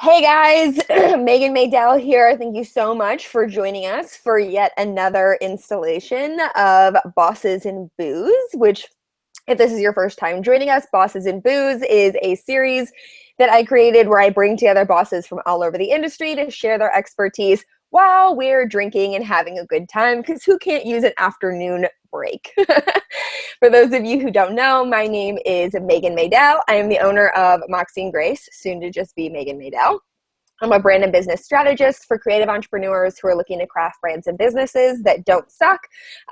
Hey guys, Meghan Maydel here. Thank you so much for joining us for yet another installation of Bosses and Booze, which, if this is your first time joining us, Bosses and Booze is a series that I created where I bring together bosses from all over the industry to share their expertise while we're drinking and having a good time, because who can't use an afternoon break? For those of you who don't know, my name is Meghan Maydel. I am the owner of Moxie and Grace, soon to just be Meghan Maydel. I'm a brand and business strategist for creative entrepreneurs who are looking to craft brands and businesses that don't suck,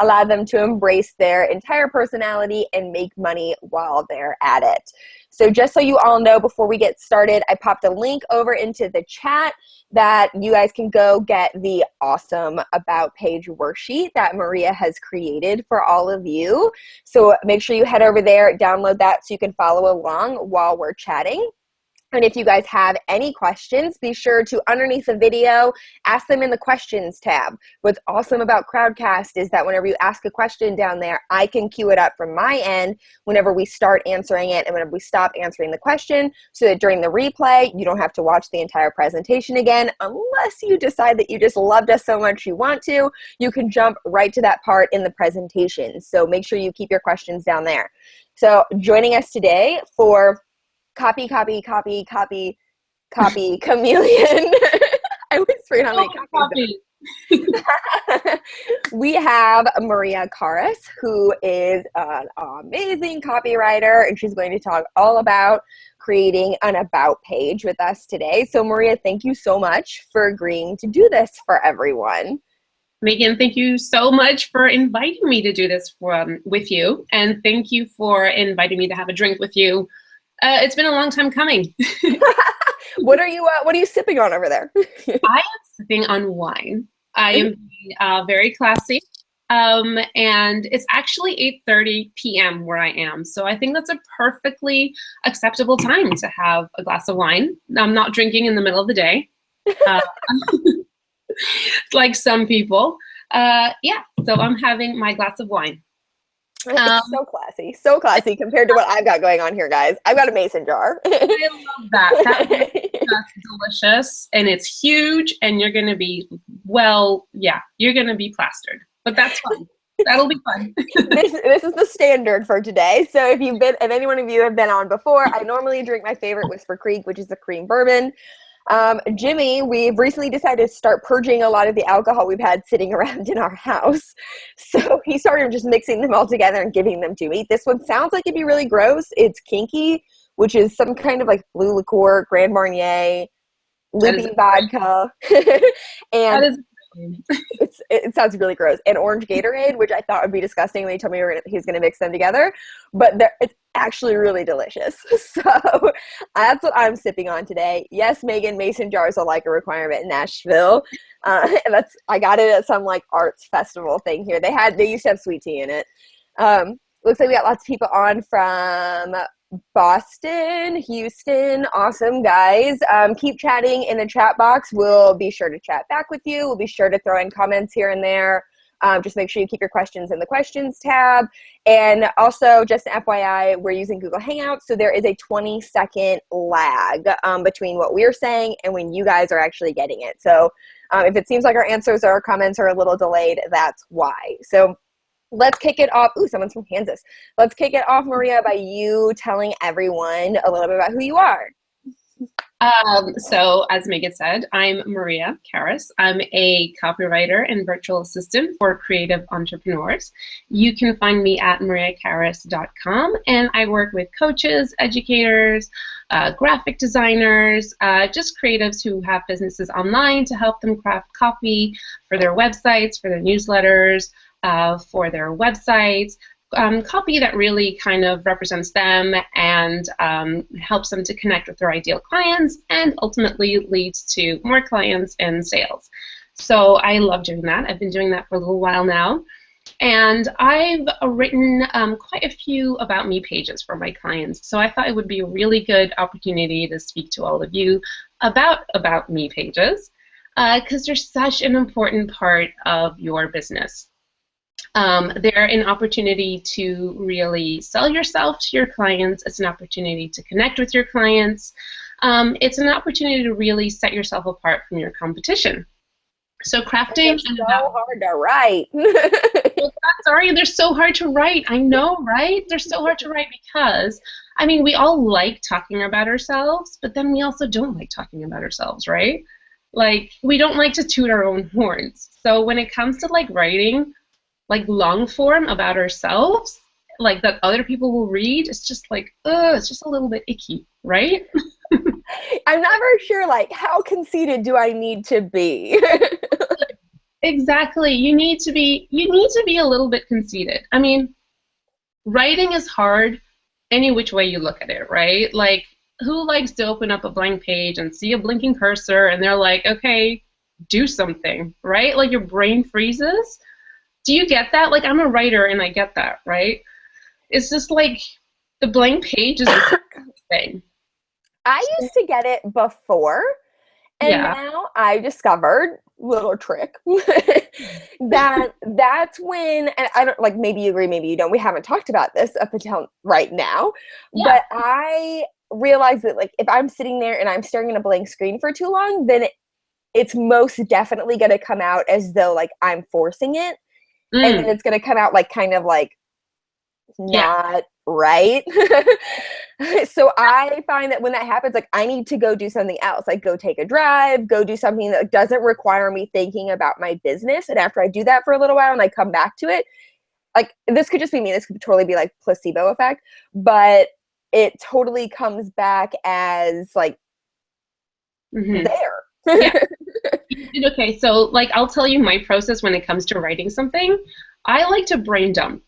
allow them to embrace their entire personality, and make money while they're at it. So just so you all know, before we get started, I popped a link over into the chat that you guys can go get the awesome About Page worksheet that Maria has created for all of you. So make sure you head over there, download that so you can follow along while we're chatting. And if you guys have any questions, be sure to, underneath the video, ask them in the questions tab. What's awesome about Crowdcast is that whenever you ask a question down there, I can queue it up from my end whenever we start answering it and whenever we stop answering the question, so that during the replay, you don't have to watch the entire presentation again. Unless you decide that you just loved us so much you want to, you can jump right to that part in the presentation. So make sure you keep your questions down there. So joining us today for Copy, Chameleon. I always forget how many copies. We have Maria Carras, who is an amazing copywriter, and she's going to talk all about creating an About Page with us today. So Maria, thank you so much for agreeing to do this for everyone. Megan, thank you so much for inviting me to do this with you, and thank you for inviting me to have a drink with you. It's been a long time coming. What are you sipping on over there? I am sipping on wine. I am being very classy, and it's actually 8:30 p.m. where I am. So I think that's a perfectly acceptable time to have a glass of wine. I'm not drinking in the middle of the day, like some people. Yeah, so I'm having my glass of wine. It's so classy compared to what I've got going on here, guys. I've got a mason jar. I love that. That's delicious, and it's huge, and you're going to be, well, yeah, you're going to be plastered, but that's fun. That'll be fun. This is the standard for today. So if any one of you have been on before, I normally drink my favorite Whisper Creek, which is the cream bourbon. Jimmy, we've recently decided to start purging a lot of the alcohol we've had sitting around in our house. So he started just mixing them all together and giving them to me. This one sounds like it'd be really gross. It's Kinky, which is some kind of like blue liqueur, Grand Marnier, Libby vodka. And it sounds really gross. And orange Gatorade, which I thought would be disgusting when he told me he's going to mix them together. But it's actually really delicious. So that's what I'm sipping on today. Yes, Megan, mason jars are like a requirement in Nashville. And I got it at some like arts festival thing here. They used to have sweet tea in it. Looks like we got lots of people on from Boston, Houston. Awesome, guys. Keep chatting in the chat box. We'll be sure to chat back with you. We'll be sure to throw in comments here and there. Just make sure you keep your questions in the questions tab. And also, just an FYI, we're using Google Hangouts, so there is a 20-second lag between what we're saying and when you guys are actually getting it. So if it seems like our answers or our comments are a little delayed, that's why. So let's kick it off. Ooh, someone's from Kansas. Let's kick it off, Maria, by you telling everyone a little bit about who you are. So as Megan said, I'm Maria Carras. I'm a copywriter and virtual assistant for creative entrepreneurs. You can find me at mariacarras.com, and I work with coaches, educators, graphic designers, just creatives who have businesses online to help them craft copy for their websites, for their newsletters, for their websites, copy that really kind of represents them and helps them to connect with their ideal clients and ultimately leads to more clients and sales. So I love doing that. I've been doing that for a little while now. And I've written quite a few About Me pages for my clients. So I thought it would be a really good opportunity to speak to all of you about Me pages because they're such an important part of your business. They're an opportunity to really sell yourself to your clients. It's an opportunity to connect with your clients. it's an opportunity to really set yourself apart from your competition. So crafting It's so hard to write. well, sorry, they're so hard to write. I know, right? They're so hard to write because, I mean, we all like talking about ourselves, but then we also don't like talking about ourselves, right? Like, we don't like to toot our own horns. So when it comes to like writing, like long form about ourselves, like that other people will read, it's just like, it's just a little bit icky, right? I'm never sure, like, how conceited do I need to be? Exactly. You need to be a little bit conceited. I mean, writing is hard any which way you look at it, right? Like, who likes to open up a blank page and see a blinking cursor and they're like, okay, do something, right? Like your brain freezes. Do you get that? Like, I'm a writer and I get that, right? It's just like the blank page is the thing. I used to get it before, and Yeah. now I discovered, little trick, that's when, and I don't, like, maybe you agree, maybe you don't. We haven't talked about this up until right now, Yeah. but I realized that, like, if I'm sitting there and I'm staring at a blank screen for too long, then it's most definitely going to come out as though, like, I'm forcing it, and then Mm. it's going to come out, like, kind of like Yeah. not right. So I find that when that happens, like, I need to go do something else, like go take a drive, go do something that doesn't require me thinking about my business. And after I do that for a little while and I come back to it, like, this could just be me, this could totally be like placebo effect, but it totally comes back as like there. Yeah. Okay, so like I'll tell you my process when it comes to writing something. I like to brain dump,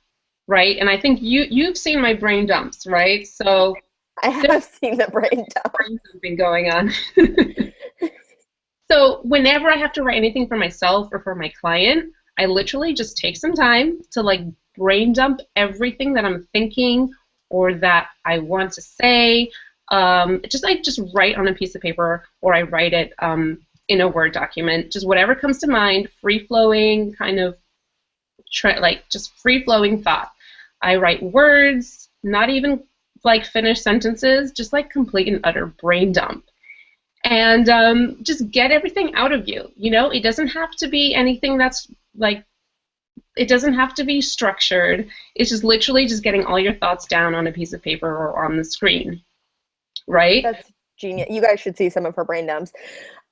right? And I think you've seen my brain dumps, right? So I have seen the brain dump. brain dumping going on. So whenever I have to write anything for myself or for my client, I literally just take some time to like brain dump everything that I'm thinking or that I want to say. Just write on a piece of paper or I write it in a Word document. Just whatever comes to mind, free flowing kind of like just free flowing thought. I write words, not even like finished sentences, just like complete and utter brain dump. And just get everything out of you. You know, it doesn't have to be anything that's like, it doesn't have to be structured. It's just literally just getting all your thoughts down on a piece of paper or on the screen, right? That's genius. You guys should see some of her brain dumps.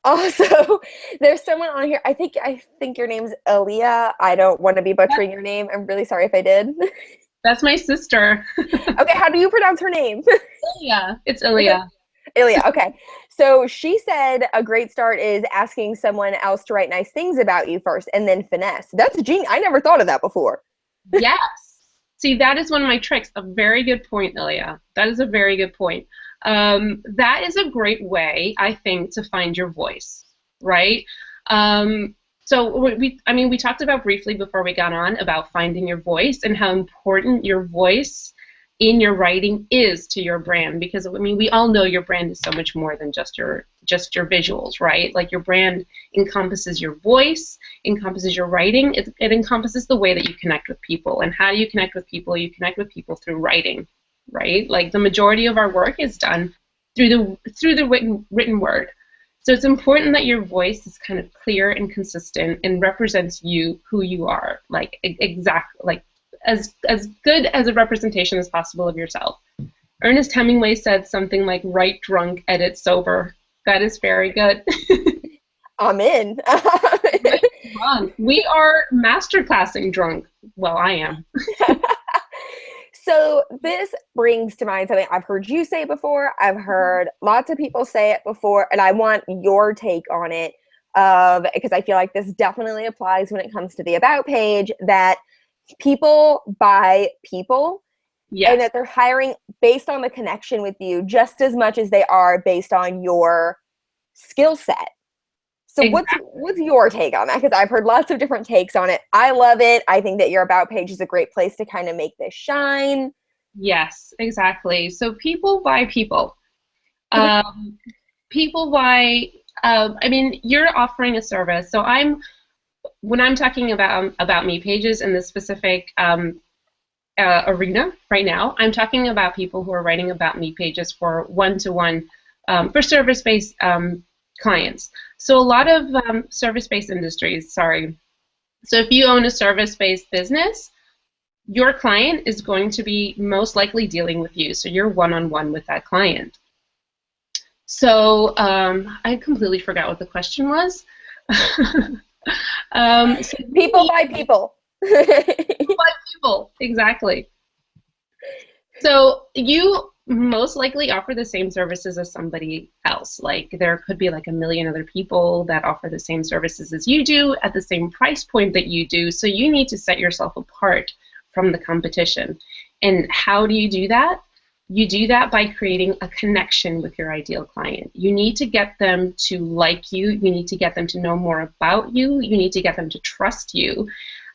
Also, there's someone on here. I think your name's Aaliyah. I don't want to be butchering your name. I'm really sorry if I did. That's my sister. Okay, how do you pronounce her name? Ilya. It's Ilya. Ilya, okay. So she said a great start is asking someone else to write nice things about you first and then finesse. That's genius. I never thought of that before. Yes. See, that is one of my tricks. A very good point, Ilya. That is a very good point. That is a great way, I think, to find your voice, right? So we talked about briefly before we got on about finding your voice and how important your voice in your writing is to your brand, because I mean we all know your brand is so much more than just your visuals, right? Like your brand encompasses your voice, encompasses your writing, it encompasses the way that you connect with people. And how do you connect with people? You connect with people through writing, right? Like the majority of our work is done through the written word. So it's important that your voice is kind of clear and consistent and represents you, who you are, like exactly like as good as a representation as possible of yourself. Ernest Hemingway said something like, write drunk, edit sober. That is very good. I'm in. Drunk. We are masterclassing drunk. Well, I am. So this brings to mind something I've heard you say before. I've heard lots of people say it before, and I want your take on it, because I feel like this definitely applies when it comes to the About page, that people buy people. Yes. And that they're hiring based on the connection with you just as much as they are based on your skill set. So exactly. What's your take on that? Because I've heard lots of different takes on it. I love it. I think that your About page is a great place to kind of make this shine. Yes, exactly. So people buy people. People buy, I mean, you're offering a service. So when I'm talking about me pages in this specific arena right now, I'm talking about people who are writing about me pages for one-to-one for service-based clients. So a lot of service-based industries, sorry. So if you own a service-based business, your client is going to be most likely dealing with you. So you're one-on-one with that client. So I completely forgot what the question was. So people by people. People by people, exactly. So you most likely offer the same services as somebody else. Like there could be like a million other people that offer the same services as you do at the same price point that you do. So you need to set yourself apart from the competition. And how do you do that? You do that by creating a connection with your ideal client. You need to get them to like you. You need to get them to know more about you. You need to get them to trust you.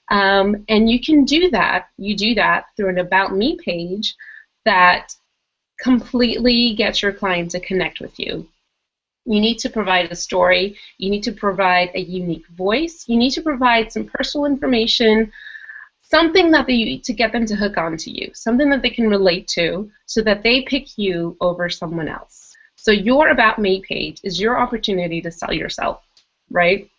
And you can do that. You do that through an About Me page that completely gets your client to connect with you. You need to provide a story. You need to provide a unique voice. You need to provide some personal information, something that to get them to hook onto you, something that they can relate to so that they pick you over someone else. So your About Me page is your opportunity to sell yourself, right?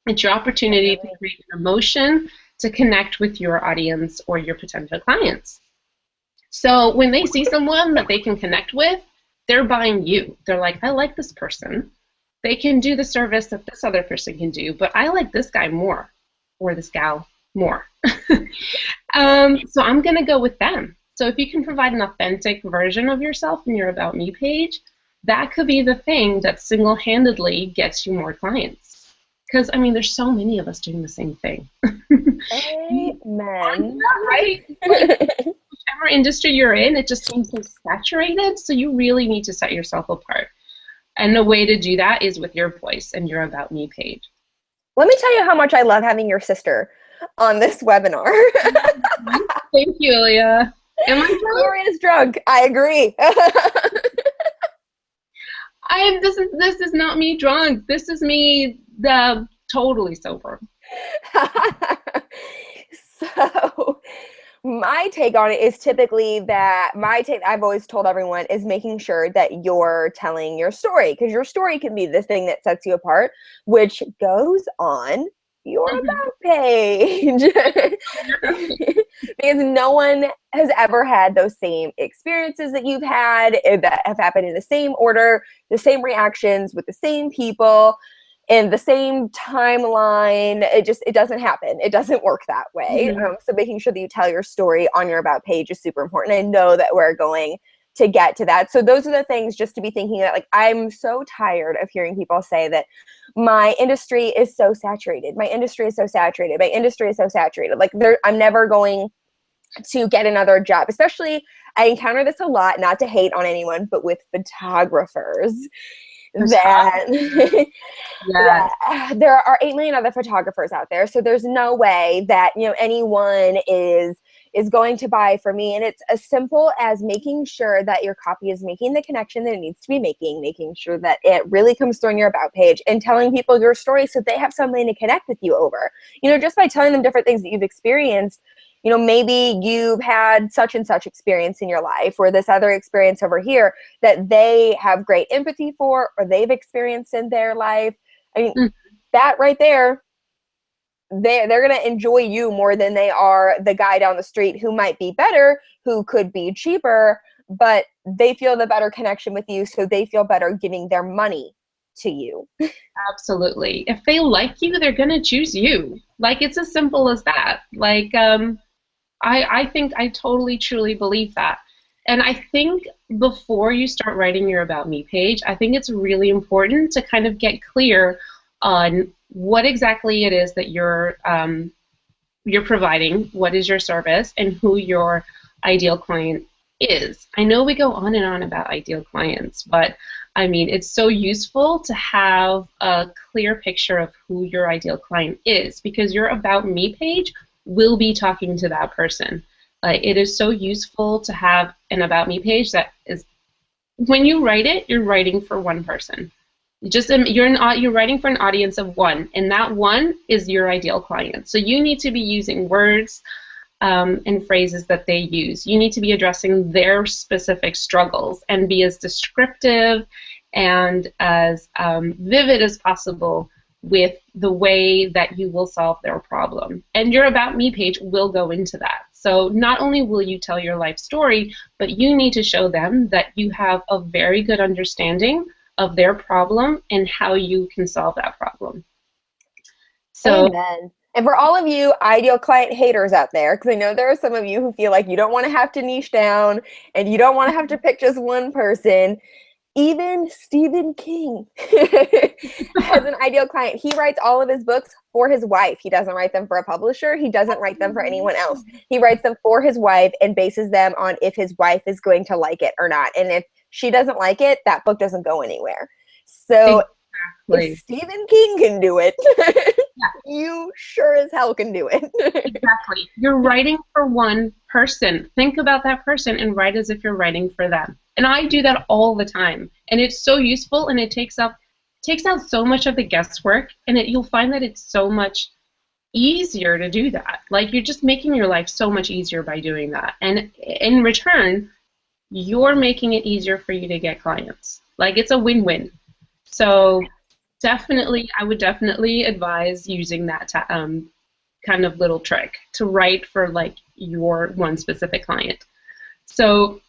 It's your opportunity to create an emotion to connect with your audience or your potential clients. So when they see someone that they can connect with, they're buying you. They're like, I like this person. They can do the service that this other person can do, but I like this guy more, or this gal more. So I'm going to go with them. So if you can provide an authentic version of yourself in your About Me page, that could be the thing that single-handedly gets you more clients. Because, I mean, there's so many of us doing the same thing. Amen. Right? Like, whichever industry you're in, it just seems so saturated, so you really need to set yourself apart. And the way to do that is with your voice and your About Me page. Let me tell you how much I love having your sister on this webinar. Thank you, Leah. Am I drunk? Gloria's drunk. I agree. This is not me drunk. This is me totally sober. So my take on it is typically that I've always told everyone is making sure that you're telling your story, because your story can be the thing that sets you apart, which goes on your About page. Because no one has ever had those same experiences that you've had that have happened in the same order, the same reactions with the same people in the same timeline. It doesn't happen. It doesn't work that way. So making sure that you tell your story on your About page is super important. I know that we're going to get to that. So those are the things just to be thinking that, like, I'm so tired of hearing people say that my industry is so saturated. My industry is so saturated. My industry is so saturated. Like, I'm never going to get another job. Especially, I encounter this a lot, not to hate on anyone, but with photographers. That there are 8 million other photographers out there. So there's no way that, anyone is going to buy from me. And it's as simple as making sure that your copy is making the connection that it needs to be making sure that it really comes through on your About page, and telling people your story so they have something to connect with you over. Just by telling them different things that you've experienced. Maybe you've had such and such experience in your life, or this other experience over here that they have great empathy for, or they've experienced in their life. I mean, that right there, they're going to enjoy you more than they are the guy down the street who might be better, who could be cheaper, but they feel the better connection with you, so they feel better giving their money to you. Absolutely. If they like you, they're going to choose you. Like, it's as simple as that. Like, I think I totally, truly believe that. And I think before you start writing your About Me page, I think it's really important to kind of get clear on what exactly it is that you're providing, what is your service, and who your ideal client is. I know we go on and on about ideal clients, but I mean, it's so useful to have a clear picture of who your ideal client is, because your About Me page will be talking to that person. It is so useful to have an About Me page that is, when you write it, you're writing for one person. You're writing for an audience of one, and that one is your ideal client. So you need to be using words and phrases that they use. You need to be addressing their specific struggles and be as descriptive and as vivid as possible with the way that you will solve their problem. And your About Me page will go into that. So not only will you tell your life story, but you need to show them that you have a very good understanding of their problem and how you can solve that problem. So, amen. And for all of you ideal client haters out there, because I know there are some of you who feel like you don't want to have to niche down and you don't want to have to pick just one person, even Stephen King has an ideal client. He writes all of his books for his wife. He doesn't write them for a publisher. He doesn't write them for anyone else. He writes them for his wife and bases them on if his wife is going to like it or not. And if she doesn't like it, that book doesn't go anywhere. So if Stephen King can do it, you sure as hell can do it. Exactly. You're writing for one person. Think about that person and write as if you're writing for them. And I do that all the time. And it's so useful, and it takes out so much of the guesswork, and you'll find that it's so much easier to do that. Like, you're just making your life so much easier by doing that. And in return, you're making it easier for you to get clients. Like, it's a win-win. So definitely, I would definitely advise using that kind of little trick to write for like your one specific client. So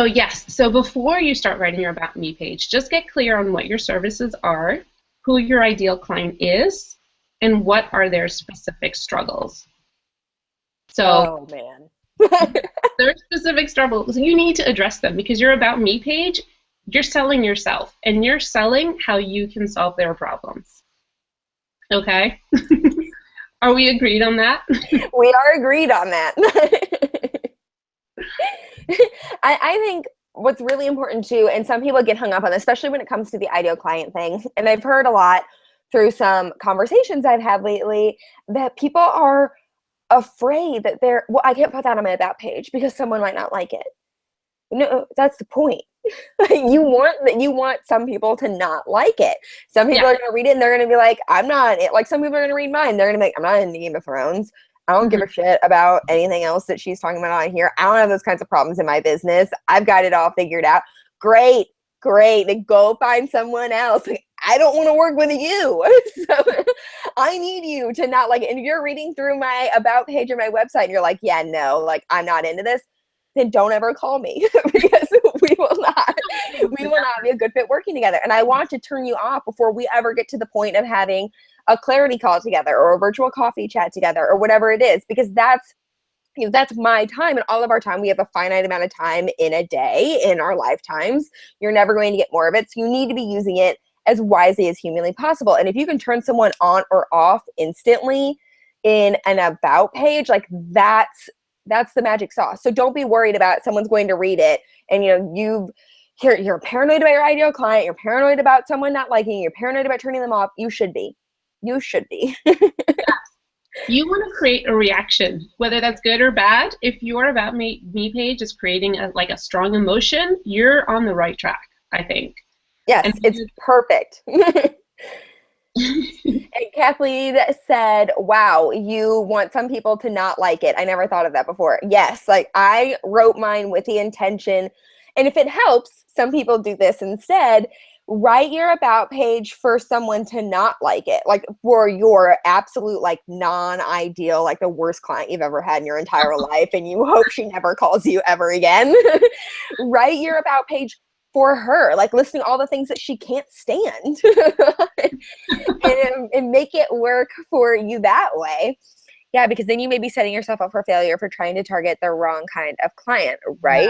yes, so before you start writing your About Me page, just get clear on what your services are, who your ideal client is, and what are their specific struggles. So, oh man. their specific struggles, you need to address them, because your About Me page, you're selling yourself, and you're selling how you can solve their problems. Okay? Are we agreed on that? We are agreed on that. I think what's really important too, and some people get hung up on this, especially when it comes to the ideal client thing, and I've heard a lot through some conversations I've had lately, that people are afraid that I can't put that on my About page because someone might not like it. No, that's the point. You want some people to not like it. Some people are going to read it and they're going to be like, I'm not, like some people are going to read mine. They're going to be like, I'm not in Game of Thrones. I don't give a shit about anything else that she's talking about on here. I don't have those kinds of problems in my business. I've got it all figured out. Great. Then go find someone else. Like, I don't want to work with you. So I need you to not like it. And if you're reading through my About page or my website and you're like, yeah, no, like I'm not into this, then don't ever call me because we will not be a good fit working together. And I want to turn you off before we ever get to the point of having a clarity call together or a virtual coffee chat together or whatever it is, because that's my time and all of our time. We have a finite amount of time in a day, in our lifetimes. You're never going to get more of it. So you need to be using it as wisely as humanly possible. And if you can turn someone on or off instantly in an About page, like that's the magic sauce. So don't be worried about someone's going to read it and you're paranoid about your ideal client, you're paranoid about someone not liking you, you're paranoid about turning them off. You should be. Yeah. You want to create a reaction, whether that's good or bad. If your About Me page is creating a strong emotion, you're on the right track, I think. Yes, it's perfect. And Kathleen said, wow, you want some people to not like it. I never thought of that before. Yes, like I wrote mine with the intention, and if it helps, some people do this instead. Write your About page for someone to not like it, like for your absolute like non-ideal, like the worst client you've ever had in your entire life, and you hope she never calls you ever again. Write your About page for her, like listing all the things that she can't stand and make it work for you that way. Yeah, because then you may be setting yourself up for failure for trying to target the wrong kind of client, right?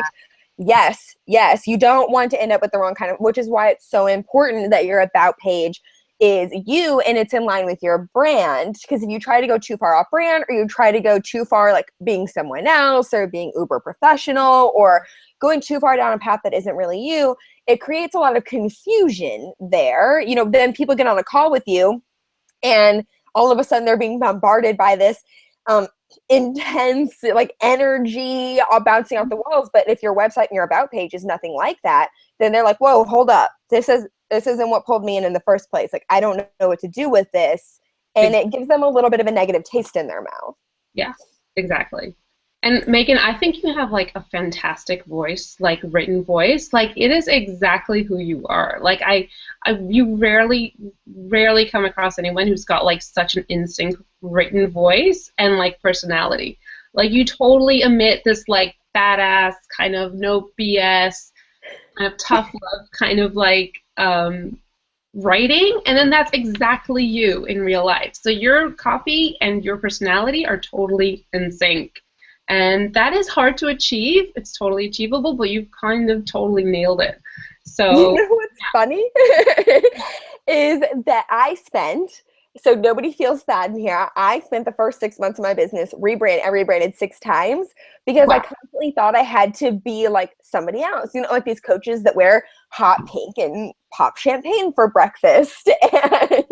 Yeah. Yes, you don't want to end up with the wrong kind of, which is why it's so important that your About page is you and it's in line with your brand. Because if you try to go too far off brand, or you try to go too far like being someone else or being uber professional or going too far down a path that isn't really you, it creates a lot of confusion there. Then people get on a call with you and all of a sudden they're being bombarded by this intense like energy all bouncing off the walls. But if your website and your About page is nothing like that, then they're like, whoa, hold up. This isn't what pulled me in the first place. Like, I don't know what to do with this. And it gives them a little bit of a negative taste in their mouth. Yeah, exactly. And Megan, I think you have like a fantastic voice, like written voice. Like it is exactly who you are. Like you rarely come across anyone who's got like such an instinct written voice and like personality. Like you totally emit this like badass kind of no BS, kind of tough love kind of like writing, and then that's exactly you in real life. So your copy and your personality are totally in sync. And that is hard to achieve. It's totally achievable, but you've kind of totally nailed it. You So, know what's funny is that so nobody feels bad in here. I spent the first 6 months of my business I rebranded 6 times because I wow. constantly thought I had to be like somebody else. You know, like these coaches that wear hot pink and pop champagne for breakfast and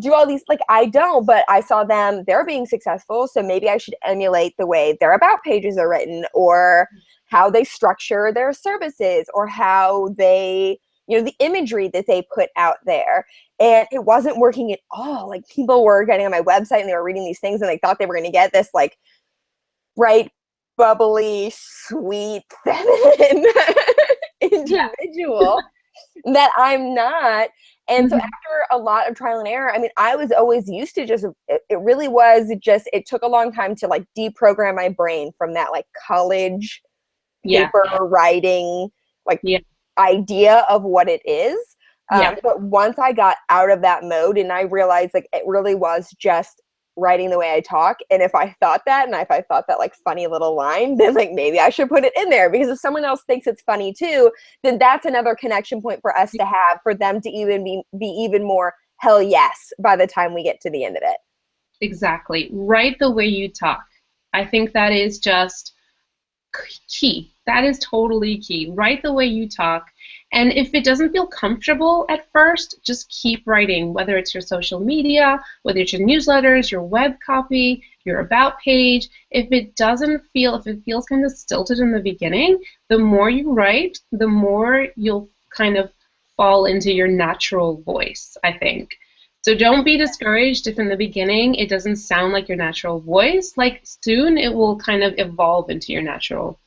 do all these, like I don't, but I saw them, they're being successful. So maybe I should emulate the way their about pages are written, or how they structure their services, or how they, you know, the imagery that they put out there. And it wasn't working at all. Like people were getting on my website and they were reading these things and they thought they were going to get this like bright, bubbly, sweet, feminine Yeah. individual that I'm not. And so Mhm. after a lot of trial and error, I mean, I was always used to just, it really was just, it took a long time to like deprogram my brain from that like college Yeah. paper writing like Yeah. idea of what it is. Yeah. But once I got out of that mode and I realized like it really was just writing the way I talk, and if I thought that, and if I thought that like funny little line, then like maybe I should put it in there, because if someone else thinks it's funny too, then that's another connection point for us to have, for them to even be even more hell yes by the time we get to the end of it. Exactly. Write the way you talk. I think that is just key. That is totally key. Write the way you talk. And if it doesn't feel comfortable at first, just keep writing, whether it's your social media, whether it's your newsletters, your web copy, your about page. If it feels kind of stilted in the beginning, the more you write, the more you'll kind of fall into your natural voice, I think. So don't be discouraged if in the beginning it doesn't sound like your natural voice. Like soon it will kind of evolve into your natural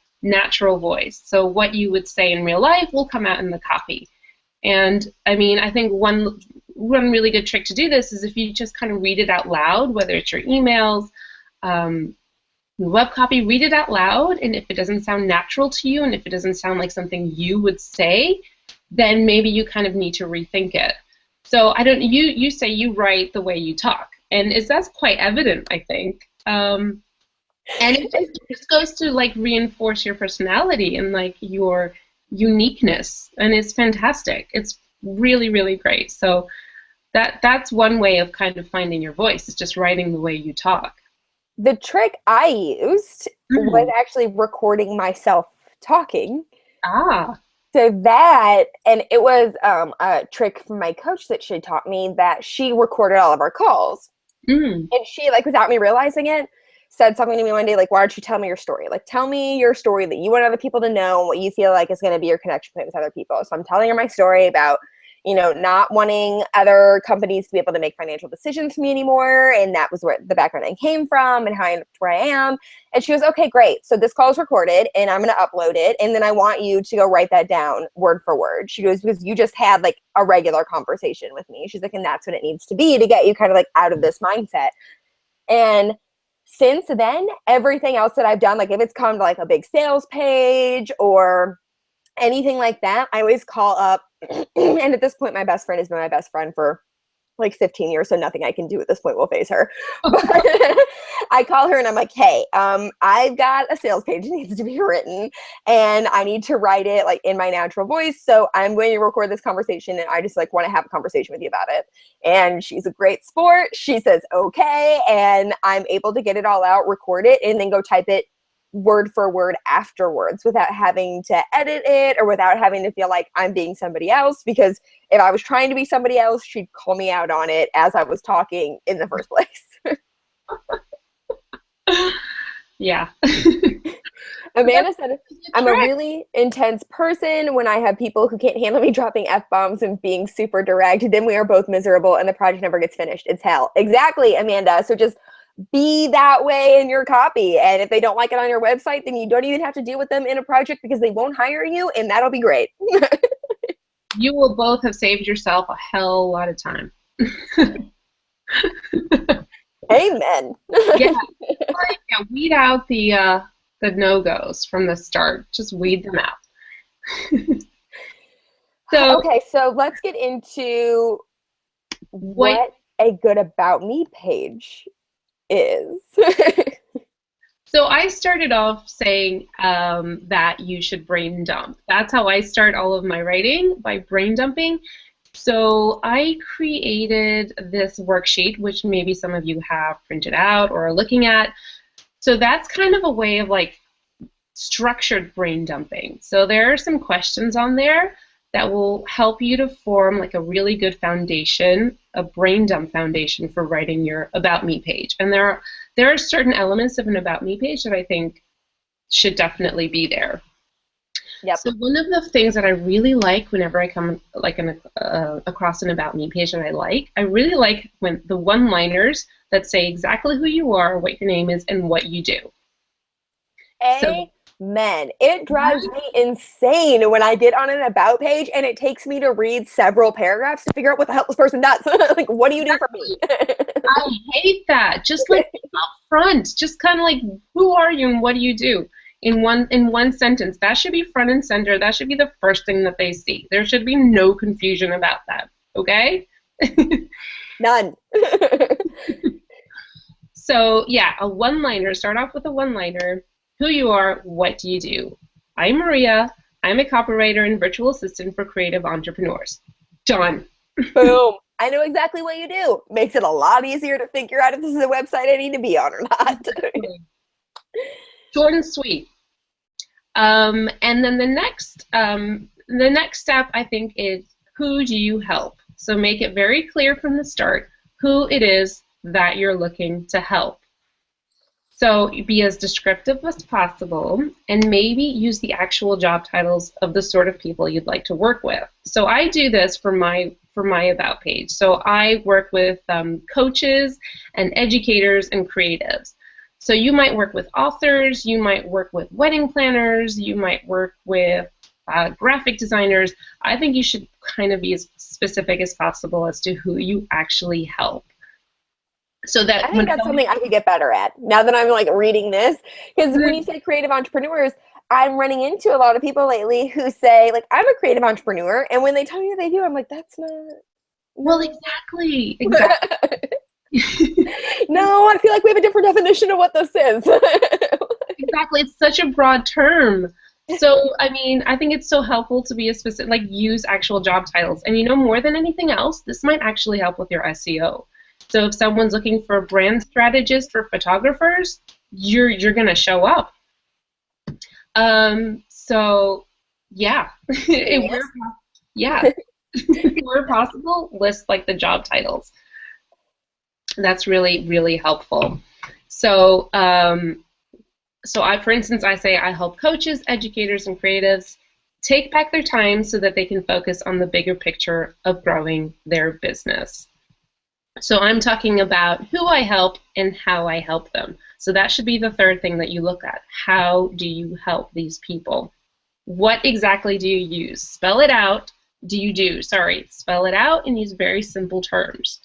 voice. So what you would say in real life will come out in the copy. And I mean, I think one really good trick to do this is if you just kind of read it out loud, whether it's your emails, web copy, read it out loud, and if it doesn't sound natural to you, and if it doesn't sound like something you would say, then maybe you kind of need to rethink it. So I don't. You say you write the way you talk, and that's quite evident, I think. And it just goes to like reinforce your personality and like your uniqueness, and it's fantastic. It's really, really great. So that's one way of kind of finding your voice, is just writing the way you talk. The trick I used was actually recording myself talking. Ah. So that, and it was a trick from my coach that she taught me, that she recorded all of our calls. Mm. And she, like, without me realizing it, said something to me one day, like, why don't you tell me your story? Like, tell me your story that you want other people to know, and what you feel like is going to be your connection point with other people. So I'm telling her my story about, you know, not wanting other companies to be able to make financial decisions for me anymore. And that was where the background I came from and how I ended up where I am. And she goes, okay, great. So this call is recorded and I'm going to upload it. And then I want you to go write that down word for word. She goes, because you just had like a regular conversation with me. She's like, and that's what it needs to be to get you kind of like out of this mindset. And since then, everything else that I've done, like if it's come to like a big sales page or anything like that, I always call up. And at this point, my best friend has been my best friend for like 15 years, so nothing I can do at this point will phase her. But I call her and I'm like, hey, I've got a sales page that needs to be written and I need to write it like in my natural voice. So I'm going to record this conversation and I just like want to have a conversation with you about it. And she's a great sport. She says, okay. And I'm able to get it all out, record it, and then go type it word for word afterwards without having to edit it or without having to feel like I'm being somebody else. Because if I was trying to be somebody else, she'd call me out on it as I was talking in the first place. Yeah. Amanda said, I'm a really intense person. When I have people who can't handle me dropping F-bombs and being super direct, then we are both miserable and the project never gets finished. It's hell. Exactly, Amanda. So just be that way in your copy. And if they don't like it on your website, then you don't even have to deal with them in a project because they won't hire you, and that'll be great. You will both have saved yourself a hell lot of time. Amen. Yeah. Yeah, weed out the no-goes from the start. Just weed them out. So okay, so let's get into what a good about me page is. So I started off saying that you should brain dump. That's how I start all of my writing, by brain dumping. So I created this worksheet, which maybe some of you have printed out or are looking at. So that's kind of a way of like structured brain dumping. So there are some questions on there that will help you to form like a really good foundation, a brain dump foundation for writing your About Me page. And there are certain elements of an About Me page that I think should definitely be there. Yep. So one of the things that I really like whenever I come like across an About Me page that I really like when the one-liners that say exactly who you are, what your name is, and what you do. Amen. It drives me insane when I get on an About page and it takes me to read several paragraphs to figure out what the hell this person does. Like, what do you do for me? I hate that. Just like up front, just kind of like, who are you and what do you do? In one sentence. That should be front and center. That should be the first thing that they see. There should be no confusion about that. Okay? None. So yeah, a one-liner. Start off with a one-liner. Who you are, what do you do? I'm Maria. I'm a copywriter and virtual assistant for creative entrepreneurs. Done. Boom. I know exactly what you do. Makes it a lot easier to figure out if this is a website I need to be on or not. Short and sweet. And then the next step, I think, is who do you help? So make it very clear from the start who it is that you're looking to help. So be as descriptive as possible, and maybe use the actual job titles of the sort of people you'd like to work with. So I do this for my About page. So I work with coaches and educators and creatives. So you might work with authors, you might work with wedding planners, you might work with graphic designers. I think you should kind of be as specific as possible as to who you actually help. So that I think that's something I could get better at now that I'm like reading this, because when you say creative entrepreneurs, I'm running into a lot of people lately who say like, I'm a creative entrepreneur, and when they tell me what they do, I'm like, that's not. Well, exactly. No, I feel like we have a different definition of what this is. Exactly, it's such a broad term. So I mean, I think it's so helpful to be a specific, like use actual job titles, and more than anything else, this might actually help with your SEO. So if someone's looking for a brand strategist for photographers, you're gonna show up. So yeah, where possible, list like the job titles. That's really, really helpful. So for instance, I say I help coaches, educators, and creatives take back their time so that they can focus on the bigger picture of growing their business. So I'm talking about who I help and how I help them. So that should be the third thing that you look at. How do you help these people? What exactly do you use? Spell it out. Spell it out and use very simple terms.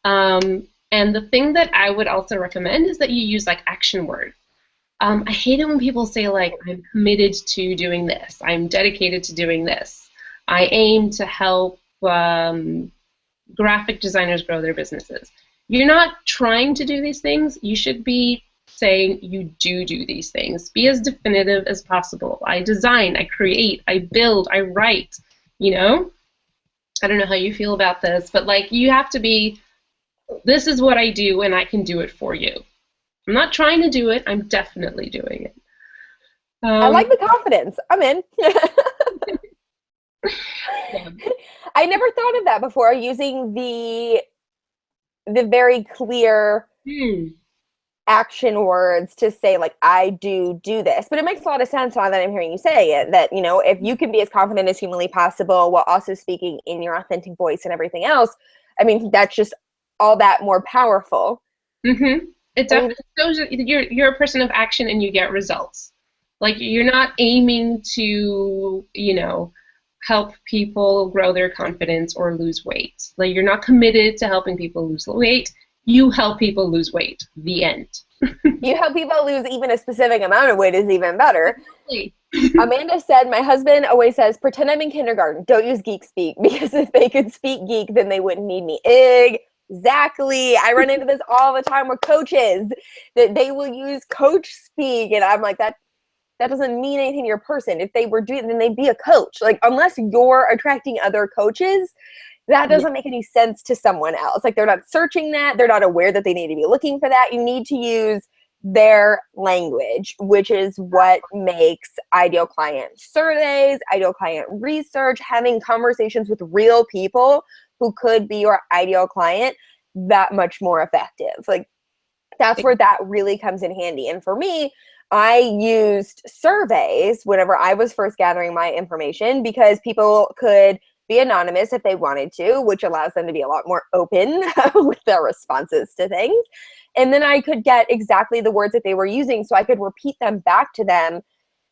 And the thing that I would also recommend is that you use like action words. I hate it when people say like, I'm committed to doing this. I'm dedicated to doing this. I aim to help graphic designers grow their businesses. You're not trying to do these things. You should be saying you do these things. Be as definitive as possible. I design, I create, I build, I write. I don't know how you feel about this, but like you have to be, this is what I do and I can do it for you. I'm not trying to do it. I'm definitely doing it. I like the confidence. I'm in. Yeah. I never thought of that before, using the very clear action words to say like, I do this. But it makes a lot of sense now that I'm hearing you say it, that if you can be as confident as humanly possible while also speaking in your authentic voice and everything else, I mean, that's just all that more powerful. Mm-hmm. It I mean, definitely shows that you're a person of action and you get results. Like you're not aiming to, help people grow their confidence or lose weight. Like you're not committed to helping people lose weight. You help people lose weight. The end. you help people lose even a specific amount of weight is even better. Exactly. Amanda said, my husband always says, pretend I'm in kindergarten. Don't use geek speak, because if they could speak geek, then they wouldn't need me. Exactly. I run into this all the time with coaches, that they will use coach speak. And I'm like, that doesn't mean anything to your person. If they were doing, then they'd be a coach. Like, unless you're attracting other coaches, that Yeah. doesn't make any sense to someone else. Like, they're not searching that. They're not aware that they need to be looking for that. You need to use their language, which is what makes ideal client surveys, ideal client research, having conversations with real people who could be your ideal client that much more effective. Like, that's where that really comes in handy. And for me, I used surveys whenever I was first gathering my information, because people could be anonymous if they wanted to, which allows them to be a lot more open with their responses to things. And then I could get exactly the words that they were using, so I could repeat them back to them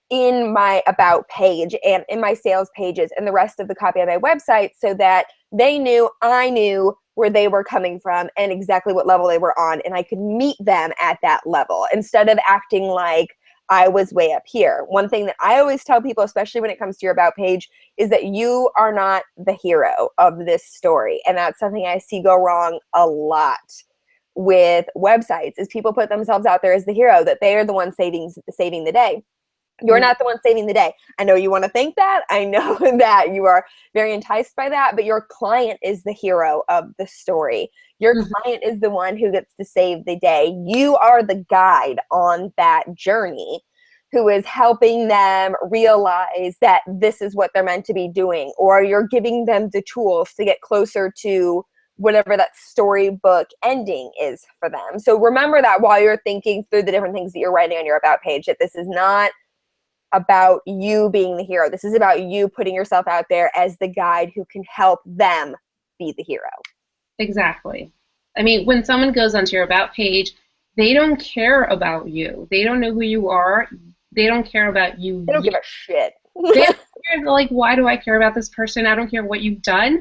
in my about page and in my sales pages and the rest of the copy on my website, so that they knew I knew where they were coming from and exactly what level they were on, and I could meet them at that level instead of acting like I was way up here. One thing that I always tell people, especially when it comes to your about page, is that you are not the hero of this story. And that's something I see go wrong a lot with websites, is people put themselves out there as the hero, that they are the one saving the day. You're not the one saving the day. I know you want to think that. I know that you are very enticed by that, but your client is the hero of the story. Your client is the one who gets to save the day. You are the guide on that journey, who is helping them realize that this is what they're meant to be doing, or you're giving them the tools to get closer to whatever that storybook ending is for them. So remember that while you're thinking through the different things that you're writing on your about page, that this is not about you being the hero. This is about you putting yourself out there as the guide who can help them be the hero. Exactly. I mean, when someone goes onto your about page, they don't care about you. They don't know who you are. They don't care about you. They don't give a shit. They don't care, like, why do I care about this person? I don't care what you've done.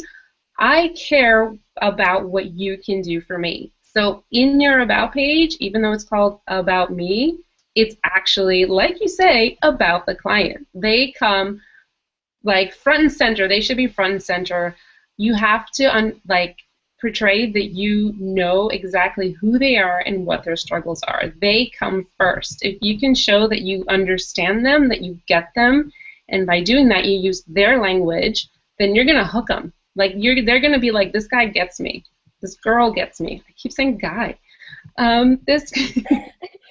I care about what you can do for me. So in your about page, even though it's called About Me, it's actually, like you say, about the client. They come like front and center. They should be front and center. You have to portray that you know exactly who they are and what their struggles are. They come first. If you can show that you understand them, that you get them, and by doing that you use their language, then you're gonna hook them. Like they're gonna be like, this guy gets me. This girl gets me. I keep saying guy.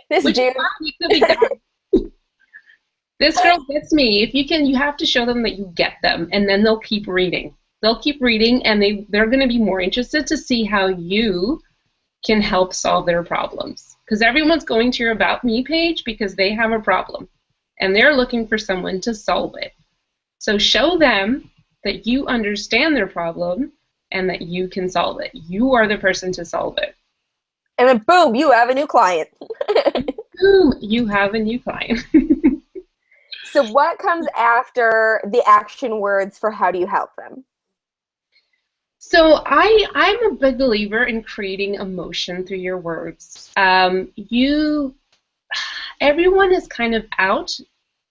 This which dude. could be guy. This girl gets me. If you can, you have to show them that you get them, and then they'll keep reading. They'll keep reading, and they're going to be more interested to see how you can help solve their problems. Because everyone's going to your About Me page because they have a problem, and they're looking for someone to solve it. So show them that you understand their problem and that you can solve it. You are the person to solve it. And then boom, you have a new client. Boom, you have a new client. So what comes after the action words for how do you help them? So I'm a big believer in creating emotion through your words. Everyone is kind of out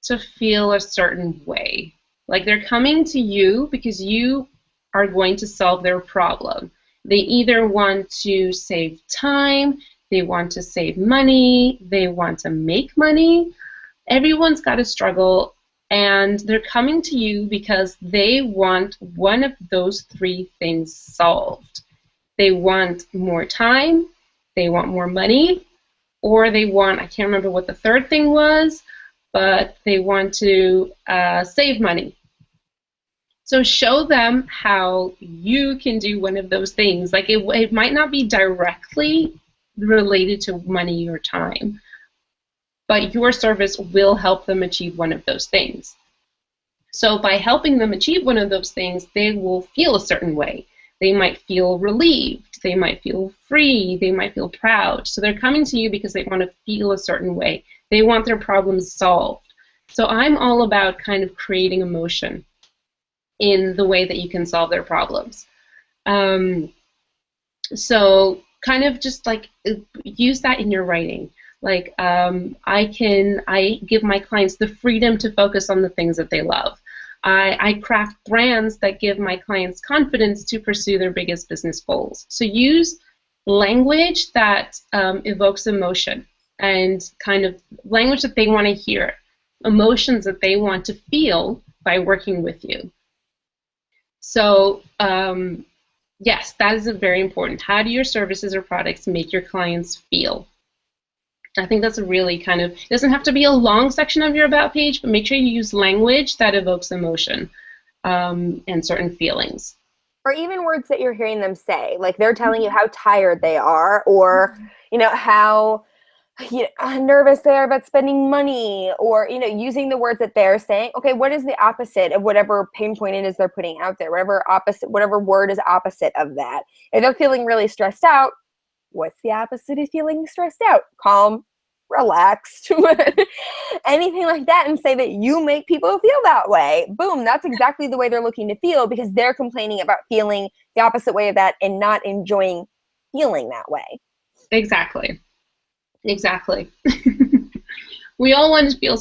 to feel a certain way. Like they're coming to you because you are going to solve their problem. They either want to save time, they want to save money, they want to make money. Everyone's got a struggle, and they're coming to you because they want one of those three things solved. They want more time, they want more money, or they want, I can't remember what the third thing was, but they want to save money. So show them how you can do one of those things. Like it might not be directly related to money or time, but your service will help them achieve one of those things. So by helping them achieve one of those things, they will feel a certain way. They might feel relieved. They might feel free. They might feel proud. So they're coming to you because they want to feel a certain way. They want their problems solved. So I'm all about kind of creating emotion in the way that you can solve their problems. So kind of just like use that in your writing. Like I give my clients the freedom to focus on the things that they love. I craft brands that give my clients confidence to pursue their biggest business goals. So use language that evokes emotion and kind of language that they want to hear, emotions that they want to feel by working with you. So yes, that is very important. How do your services or products make your clients feel? I think that's a really kind of, it doesn't have to be a long section of your about page, but make sure you use language that evokes emotion and certain feelings. Or even words that you're hearing them say, like they're telling you how tired they are, or, you know, how nervous they are about spending money, or, you know, using the words that they're saying. Okay, what is the opposite of whatever pain point it is they're putting out there? Whatever word is opposite of that. If they're feeling really stressed out, what's the opposite of feeling stressed out? Calm, relaxed, anything like that, and say that you make people feel that way. Boom, that's exactly the way they're looking to feel, because they're complaining about feeling the opposite way of that and not enjoying feeling that way. Exactly. We all want to feel a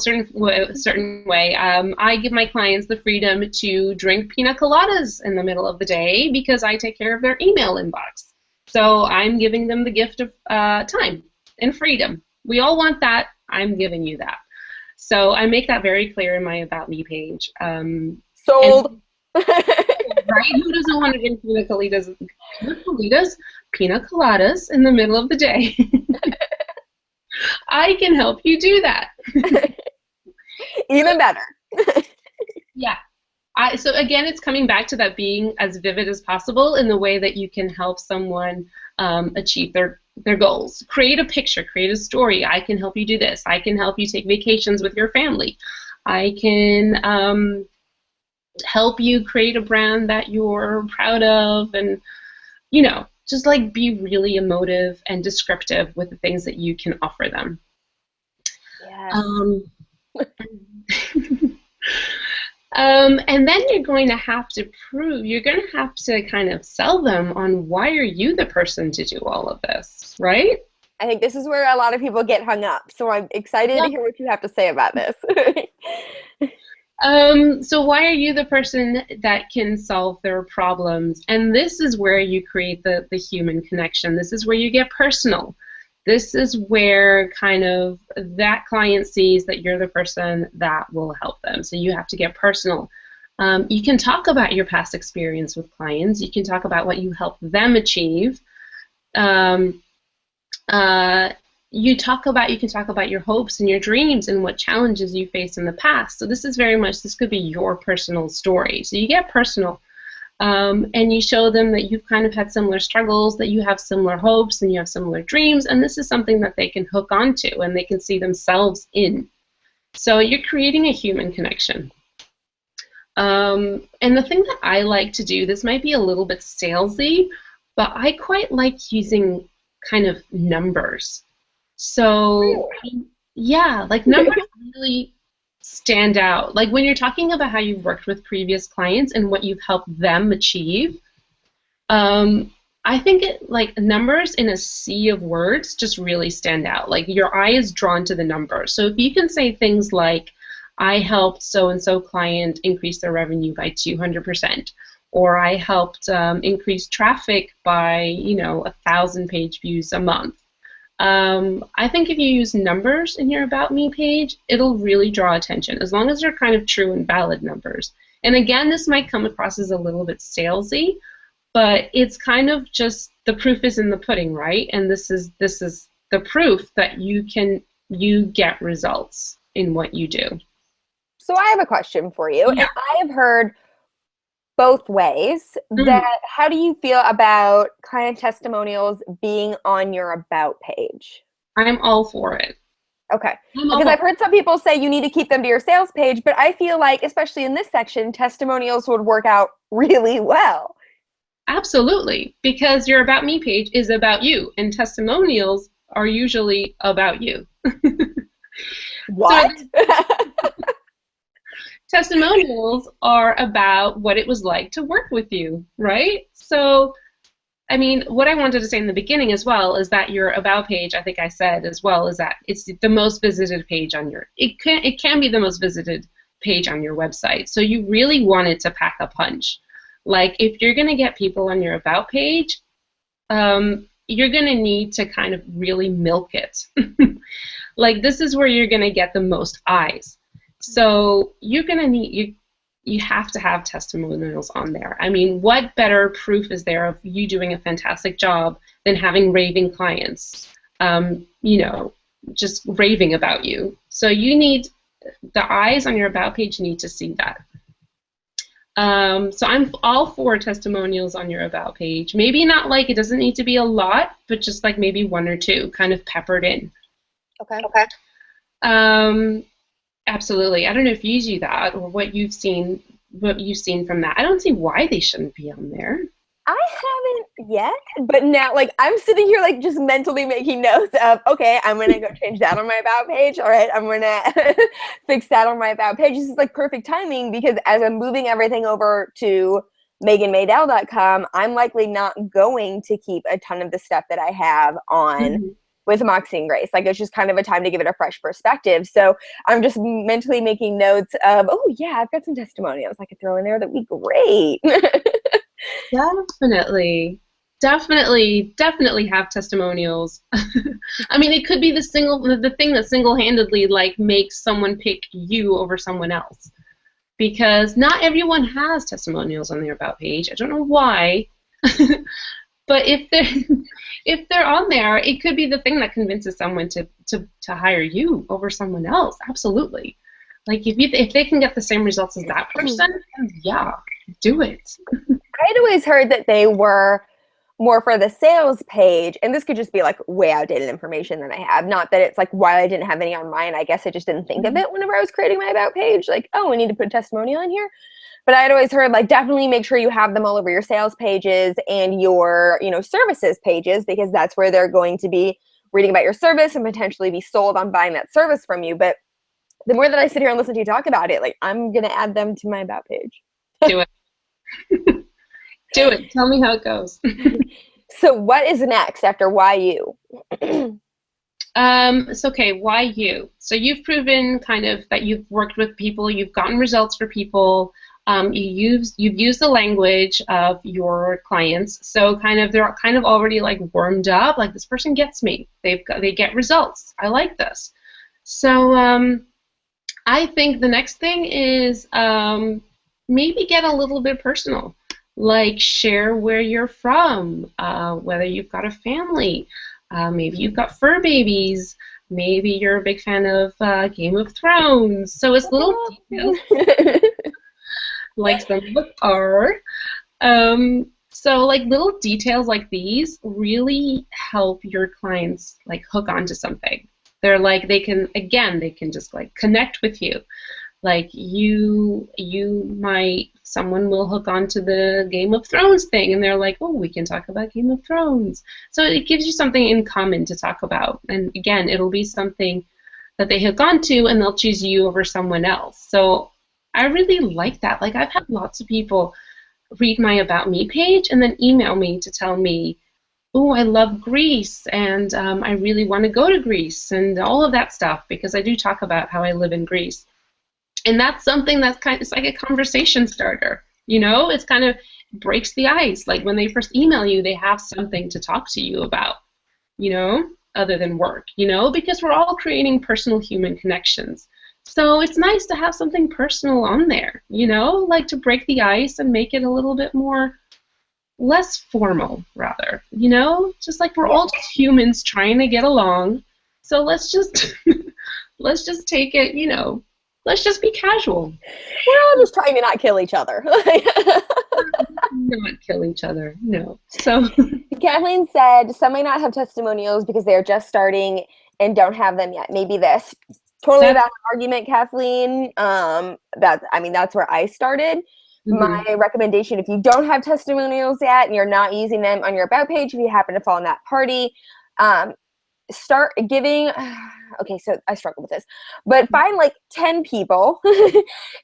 certain way. I give my clients the freedom to drink pina coladas in the middle of the day because I take care of their email inbox. So I'm giving them the gift of time and freedom. We all want that. I'm giving you that. So I make that very clear in my About Me page. Sold. Right? Who doesn't want to drink pina coladas in the middle of the day? I can help you do that. Even better. Yeah. So again, it's coming back to that being as vivid as possible in the way that you can help someone achieve their goals. Create a picture, create a story. I can help you do this. I can help you take vacations with your family. I can help you create a brand that you're proud of, and, you know, just like be really emotive and descriptive with the things that you can offer them. Yes. And then you're going to have to kind of sell them on why are you the person to do all of this, right? I think this is where a lot of people get hung up. So I'm excited to hear what you have to say about this. So why are you the person that can solve their problems? And this is where you create the human connection. This is where you get personal. This is where kind of that client sees that you're the person that will help them. So you have to get personal. You can talk about your past experience with clients. You can talk about what you helped them achieve. You can talk about your hopes and your dreams and what challenges you faced in the past. So this could be your personal story. So you get personal. And you show them that you've kind of had similar struggles, that you have similar hopes and you have similar dreams, and this is something that they can hook onto and they can see themselves in. So you're creating a human connection. And the thing that I like to do, this might be a little bit salesy, but I quite like using kind of numbers. So yeah, like numbers really stand out. Like when you're talking about how you've worked with previous clients and what you've helped them achieve, I think like numbers in a sea of words just really stand out. Like your eye is drawn to the numbers. So if you can say things like, I helped so-and-so client increase their revenue by 200%, or I helped increase traffic by 1,000 page views a month. I think if you use numbers in your About Me page, it'll really draw attention, as long as they're kind of true and valid numbers. And again, this might come across as a little bit salesy, but it's kind of just the proof is in the pudding, right? And this is the proof that you get results in what you do. So I have a question for you. Yeah. And I have heard both ways. That how do you feel about client testimonials being on your About page? I'm all for it. Okay. Because I've heard some people say you need to keep them to your sales page, but I feel like, especially in this section, testimonials would work out really well. Absolutely, because your About Me page is about you, and testimonials are usually about you. So What? testimonials are about what it was like to work with you, right? So, I mean, what I wanted to say in the beginning as well is that your About page, I think I said as well, is that it's the most visited page on your, it can be the most visited page on your website. So you really want it to pack a punch. Like if you're going to get people on your About page, you're going to need to kind of really milk it. Like this is where you're going to get the most eyes. So you're going to need, you have to have testimonials on there. I mean, what better proof is there of you doing a fantastic job than having raving clients, you know, just raving about you. So you need, the eyes on your About page need to see that. So I'm all for testimonials on your About page. Maybe not like, it doesn't need to be a lot, but just like maybe one or two kind of peppered in. Okay. Absolutely. I don't know if you do that or what you've seen from that. I don't see why they shouldn't be on there. I haven't yet, but now, like, I'm sitting here, like, just mentally making notes of, okay, I'm going to go change that on my About page. All right, I'm going to fix that on my About page. This is, like, perfect timing because as I'm moving everything over to MeghanMaydel.com, I'm likely not going to keep a ton of the stuff that I have on with Moxie and Grace. Like, it's just kind of a time to give it a fresh perspective. So I'm just mentally making notes of, oh, yeah, I've got some testimonials I could throw in there. That'd be great. Definitely have testimonials. I mean, it could be the thing that single-handedly like makes someone pick you over someone else, because not everyone has testimonials on their About page. I don't know why, but if they're on there, it could be the thing that convinces someone to hire you over someone else. Absolutely. Like if they can get the same results as that person, yeah, do it. I'd always heard that they were more for the sales page, and this could just be like way outdated information that I have. Not that it's like why I didn't have any on mine. I guess I just didn't think of it whenever I was creating my About page. Like, oh, we need to put a testimonial in here. But I'd always heard like definitely make sure you have them all over your sales pages and your, services pages, because that's where they're going to be reading about your service and potentially be sold on buying that service from you. But the more that I sit here and listen to you talk about it, like I'm gonna add them to my About page. Do it. Do it. Tell me how it goes. So what is next after why you? It's okay. Why you? So you've proven kind of that you've worked with people, you've gotten results for people. You've used the language of your clients, so they're kind of already like warmed up. Like this person gets me. They get results. I like this. So I think the next thing is maybe get a little bit personal. Like share where you're from, whether you've got a family, maybe you've got fur babies, maybe you're a big fan of Game of Thrones. So it's little details, like some of us are. So like little details like these really help your clients like hook onto something. They're like they can just like connect with you. Like someone will hook onto the Game of Thrones thing, and they're like, oh, we can talk about Game of Thrones. So it gives you something in common to talk about. And again, it'll be something that they hook onto, and they'll choose you over someone else. So I really like that. Like I've had lots of people read my About Me page and then email me to tell me, oh, I love Greece, and I really want to go to Greece, and all of that stuff, because I do talk about how I live in Greece. And that's something that's it's like a conversation starter, It's kind of breaks the ice. Like when they first email you, they have something to talk to you about, other than work, because we're all creating personal human connections. So it's nice to have something personal on there, like to break the ice and make it a little bit more less formal, rather, just like we're all just humans trying to get along. So let's just let's just take it, let's just be casual. We're all just trying to not kill each other. Not kill each other, no. So Kathleen said some may not have testimonials because they're just starting and don't have them yet. Maybe this. Totally valid argument, Kathleen. That's where I started. My recommendation, if you don't have testimonials yet and you're not using them on your About page, if you happen to fall in that party, start giving. Okay, so I struggle with this, but find like 10 people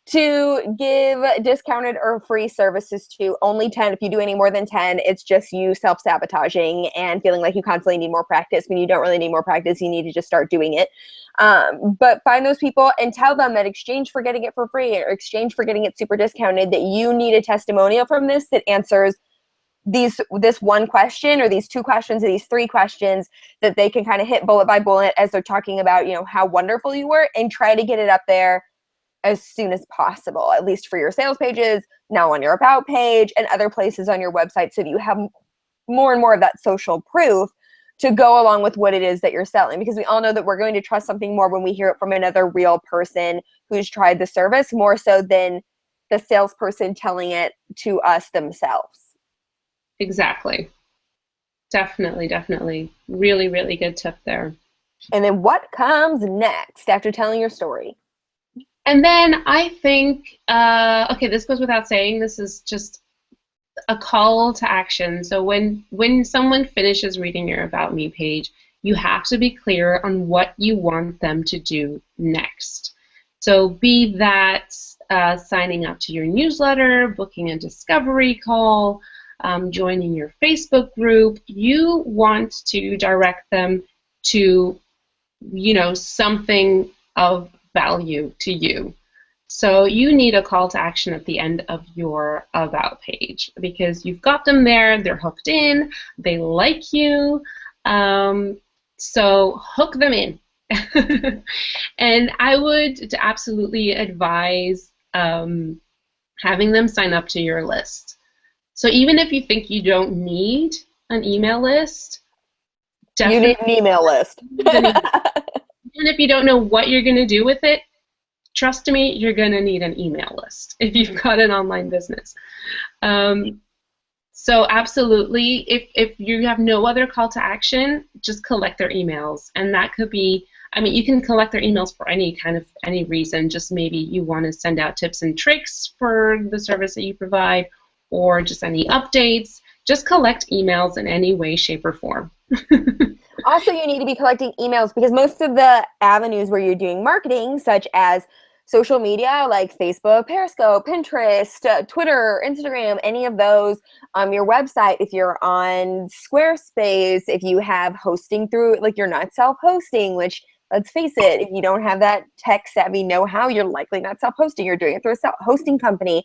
to give discounted or free services to. Only 10. If you do any more than 10, it's just you self-sabotaging and feeling like you constantly need more practice when you don't really need more practice. You need to just start doing it. But find those people and tell them that exchange for getting it for free or exchange for getting it super discounted, that you need a testimonial from this that answers this one question or these two questions or these three questions that they can kind of hit bullet by bullet as they're talking about, how wonderful you were, and try to get it up there as soon as possible, at least for your sales pages, now on your About page and other places on your website, so that you have more and more of that social proof to go along with what it is that you're selling. Because we all know that we're going to trust something more when we hear it from another real person who's tried the service, more so than the salesperson telling it to us themselves. Exactly. Definitely. Really, really good tip there. And then what comes next after telling your story? And then I think, okay, this goes without saying, this is just a call to action. So when someone finishes reading your About Me page, you have to be clear on what you want them to do next. So be that signing up to your newsletter, booking a discovery call, joining your Facebook group. You want to direct them to, something of value to you. So you need a call to action at the end of your About page, because you've got them there, they're hooked in, they like you, so hook them in. And I would absolutely advise having them sign up to your list. So even if you think you don't need an email list, you need an email list. Even if you don't know what you're going to do with it, trust me, you're going to need an email list if you've got an online business. So absolutely, if you have no other call to action, just collect their emails. And that could be, you can collect their emails for any reason. Just maybe you want to send out tips and tricks for the service that you provide, or just any updates. Just collect emails in any way, shape, or form. Also, you need to be collecting emails, because most of the avenues where you're doing marketing, such as social media like Facebook, Periscope, Pinterest, Twitter, Instagram, any of those, your website, if you're on Squarespace, if you have hosting through, like you're not self-hosting, which, let's face it, if you don't have that tech-savvy know-how, you're likely not self-hosting. You're doing it through a hosting company.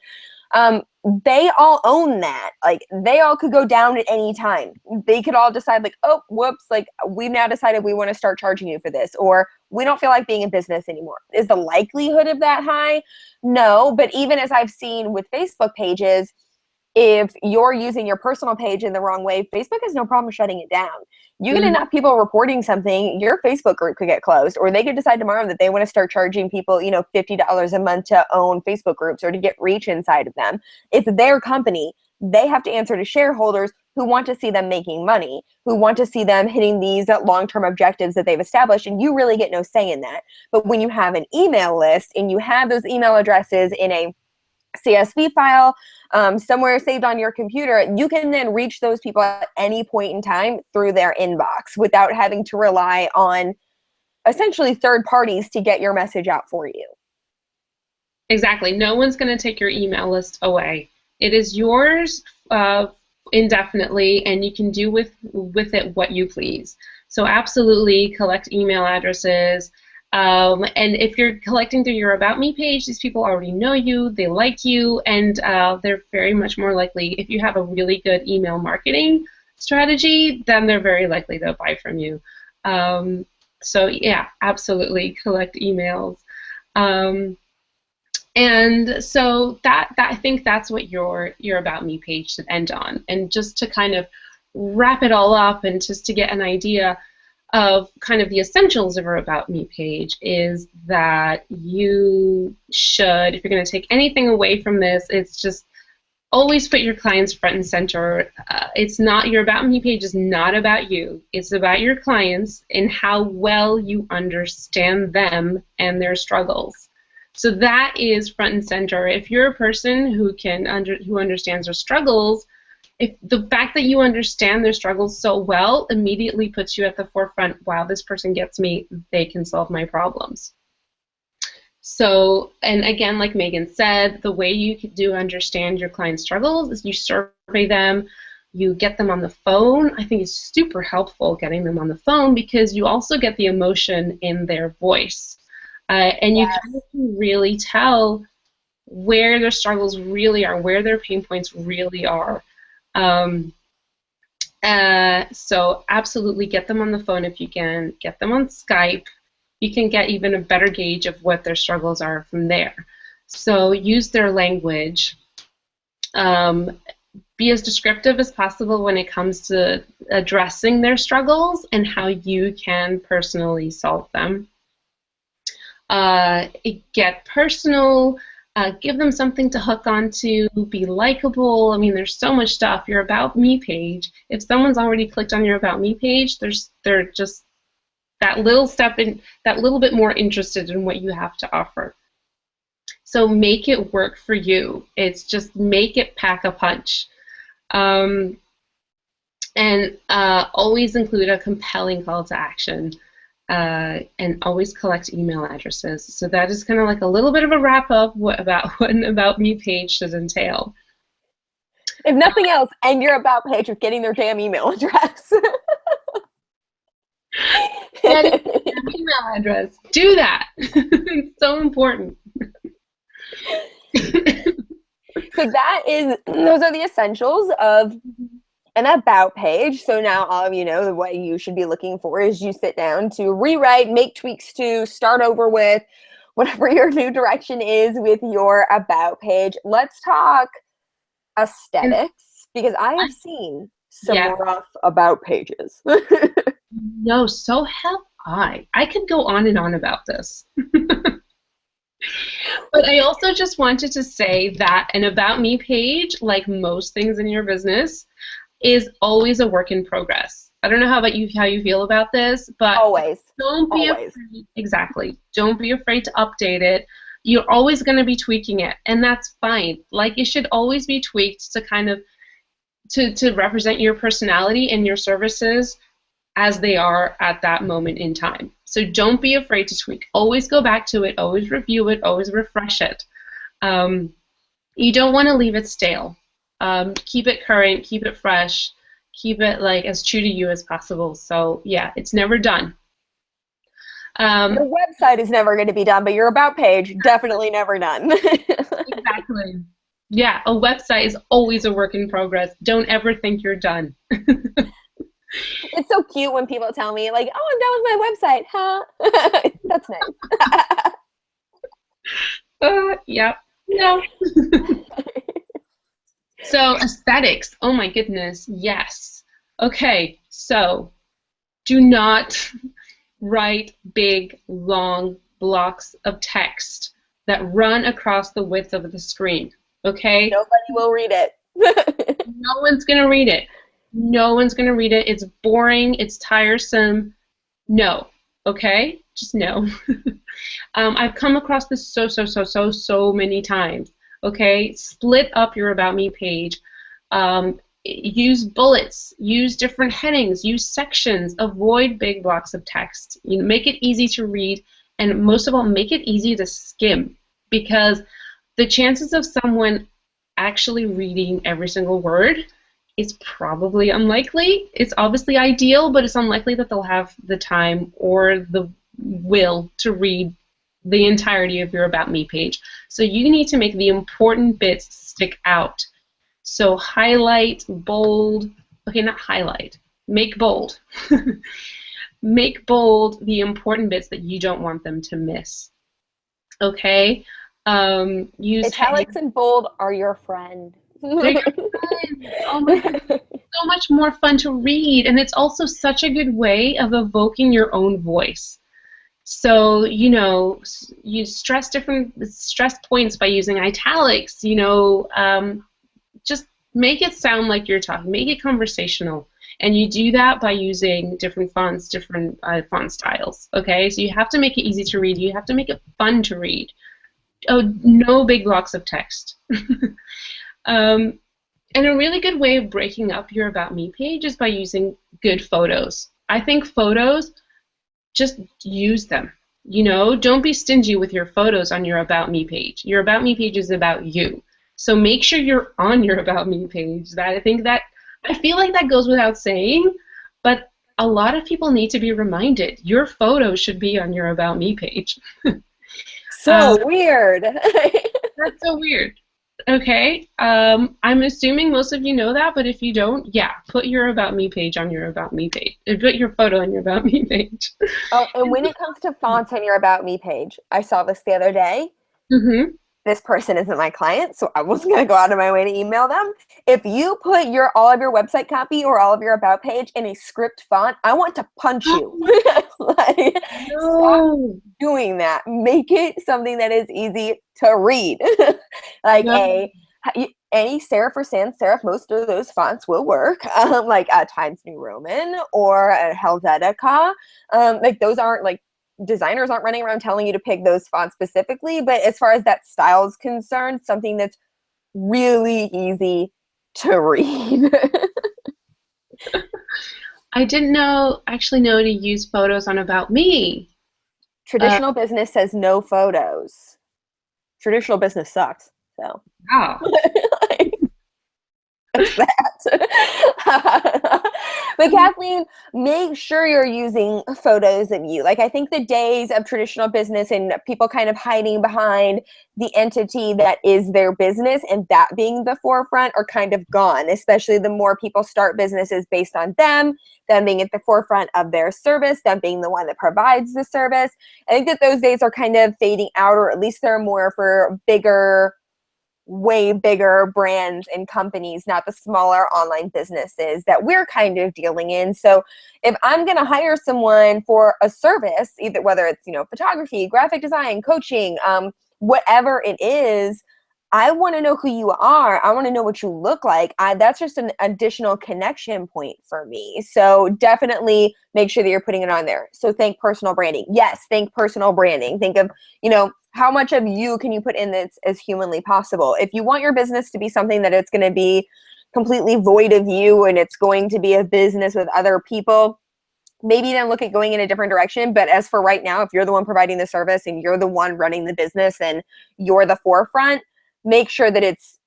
They all own that. Like, they all could go down at any time. They could all decide, like, oh, whoops, like, we've now decided we want to start charging you for this, or we don't feel like being in business anymore. Is the likelihood of that high? No, but even as I've seen with Facebook pages, if you're using your personal page in the wrong way, Facebook has no problem shutting it down. You get enough people reporting something, your Facebook group could get closed, or they could decide tomorrow that they want to start charging people, $50 a month to own Facebook groups or to get reach inside of them. It's their company. They have to answer to shareholders who want to see them making money, who want to see them hitting these long-term objectives that they've established, and you really get no say in that. But when you have an email list and you have those email addresses in a CSV file somewhere saved on your computer, you can then reach those people at any point in time through their inbox without having to rely on essentially third parties to get your message out for you. Exactly. No one's going to take your email list away. It is yours indefinitely, and you can do with it what you please. So absolutely collect email addresses. And if you're collecting through your About Me page, these people already know you, they like you, and they're very much more likely, if you have a really good email marketing strategy, then they're very likely to buy from you. So yeah, absolutely collect emails. And so that I think that's what your About Me page should end on. And just to kind of wrap it all up and just to get an idea of kind of the essentials of our About Me page is that you should, if you're going to take anything away from this, it's just always put your clients front and center. It's not, your About Me page is not about you. It's about your clients and how well you understand them and their struggles. So that is front and center. If you're a person who who understands their struggles, if the fact that you understand their struggles so well immediately puts you at the forefront. Wow, this person gets me. They can solve my problems. So, and again, like Megan said, the way you do understand your client's struggles is you survey them, you get them on the phone. I think it's super helpful getting them on the phone because you also get the emotion in their voice. And you can really tell where their struggles really are, where their pain points really are. So absolutely get them on the phone if you can. Get them on Skype. You can get even a better gauge of what their struggles are from there. So use their language. Be as descriptive as possible when it comes to addressing their struggles and how you can personally solve them. Get personal. Give them something to hook onto, be likable. I mean, there's so much stuff. Your About Me page, if someone's already clicked on your About Me page, they're just that little step in, that little bit more interested in what you have to offer. So make it work for you. It's just make it pack a punch. And always include a compelling call to action. And always collect email addresses. So that is kind of like a little bit of a wrap-up what an About Me page should entail. If nothing else, end your About page with getting their damn email address. Getting their email address. Do that. It's so important. So those are the essentials of an About page. So now all of you know what you should be looking for is you sit down to rewrite, make tweaks to, start over with, whatever your new direction is with your About page. Let's talk aesthetics, because I have seen some rough About pages. No, so have I. I could go on and on about this. But I also just wanted to say that an About Me page, like most things in your business, is always a work in progress. I don't know how you feel about this, but don't be afraid. Exactly. Don't be afraid to update it. You're always going to be tweaking it, and that's fine. Like, it should always be tweaked to kind of to represent your personality and your services as they are at that moment in time. So don't be afraid to tweak. Always go back to it. Always review it. Always refresh it. You don't want to leave it stale. Keep it current, keep it fresh, keep it like as true to you as possible. So yeah, it's never done. Your website is never going to be done, but your About page definitely never done. Exactly. Yeah, a website is always a work in progress. Don't ever think you're done. It's so cute when people tell me, like, oh, I'm done with my website, huh? That's nice. Yeah. No. So aesthetics, oh my goodness, yes. Okay, so do not write big, long blocks of text that run across the width of the screen, okay? Nobody will read it. No one's going to read it. No one's going to read it. It's boring. It's tiresome. No, okay? Just no. I've come across this so many times. Okay, split up your About Me page. Use bullets. Use different headings. Use sections. Avoid big blocks of text. You know, make it easy to read, and most of all, make it easy to skim, because the chances of someone actually reading every single word is probably unlikely. It's obviously ideal, but it's unlikely that they'll have the time or the will to read the entirety of your About Me page. So you need to make the important bits stick out. So highlight, bold, okay, not highlight, make bold. Make bold the important bits that you don't want them to miss. Okay? Use italics and bold are your friend. They're your friend. Oh my God. So much more fun to read, and it's also such a good way of evoking your own voice. So, you know, you stress points by using italics, you know, just make it sound like you're talking, make it conversational. And you do that by using different fonts, different font styles, okay? So you have to make it easy to read. You have to make it fun to read. no big blocks of text. um, and a really good way of breaking up your About Me page is by using good photos. I think photos, just use them. Don't be stingy with your photos on your About Me page. Your About Me page is about you. So make sure you're on your About Me page. I feel like that goes without saying, but a lot of people need to be reminded. Your photo should be on your About Me page. So weird. That's so weird. Okay, I'm assuming most of you know that, but if you don't, yeah, put your About Me page on your About Me page. Put your photo on your About Me page. Oh, and when it comes to fonts on your About Me page, I saw this the other day. Mm-hmm. This person isn't my client, so I wasn't going to go out of my way to email them. If you put all of your website copy or all of your About page in a script font, I want to punch you. Like, stop doing that. Make it something that is easy to read. Like any serif or sans serif, most of those fonts will work. Like Times New Roman or Helvetica. Like those aren't like, designers aren't running around telling you to pick those fonts specifically, but as far as that style is concerned, something that's really easy to read. I didn't actually know to use photos on About Me. Traditional business says no photos. Traditional business sucks. So. Wow. That. But Kathleen, make sure you're using photos of you. Like, I think the days of traditional business and people kind of hiding behind the entity that is their business and that being the forefront are kind of gone, especially the more people start businesses based on them being at the forefront of their service, them being the one that provides the service. I think that those days are kind of fading out, or at least they're more for way bigger brands and companies, not the smaller online businesses that we're kind of dealing in. So if I'm going to hire someone for a service, either whether it's, photography, graphic design, coaching, whatever it is, I want to know who you are. I want to know what you look like. That's just an additional connection point for me. So definitely make sure that you're putting it on there. So think personal branding. Yes, think personal branding. Think of, how much of you can you put in this as humanly possible? If you want your business to be something that it's going to be completely void of you and it's going to be a business with other people, maybe then look at going in a different direction. But as for right now, if you're the one providing the service and you're the one running the business and you're the forefront, make sure that it's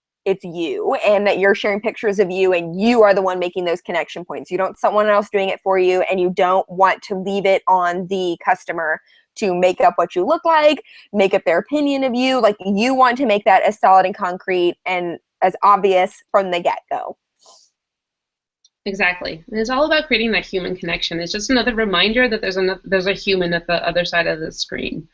you and that you're sharing pictures of you and you are the one making those connection points. You don't want someone else doing it for you, and you don't want to leave it on the customer to make up what you look like, make up their opinion of you. Like, you want to make that as solid and concrete and as obvious from the get-go. Exactly. And it's all about creating that human connection. It's just another reminder that there's a human at the other side of the screen.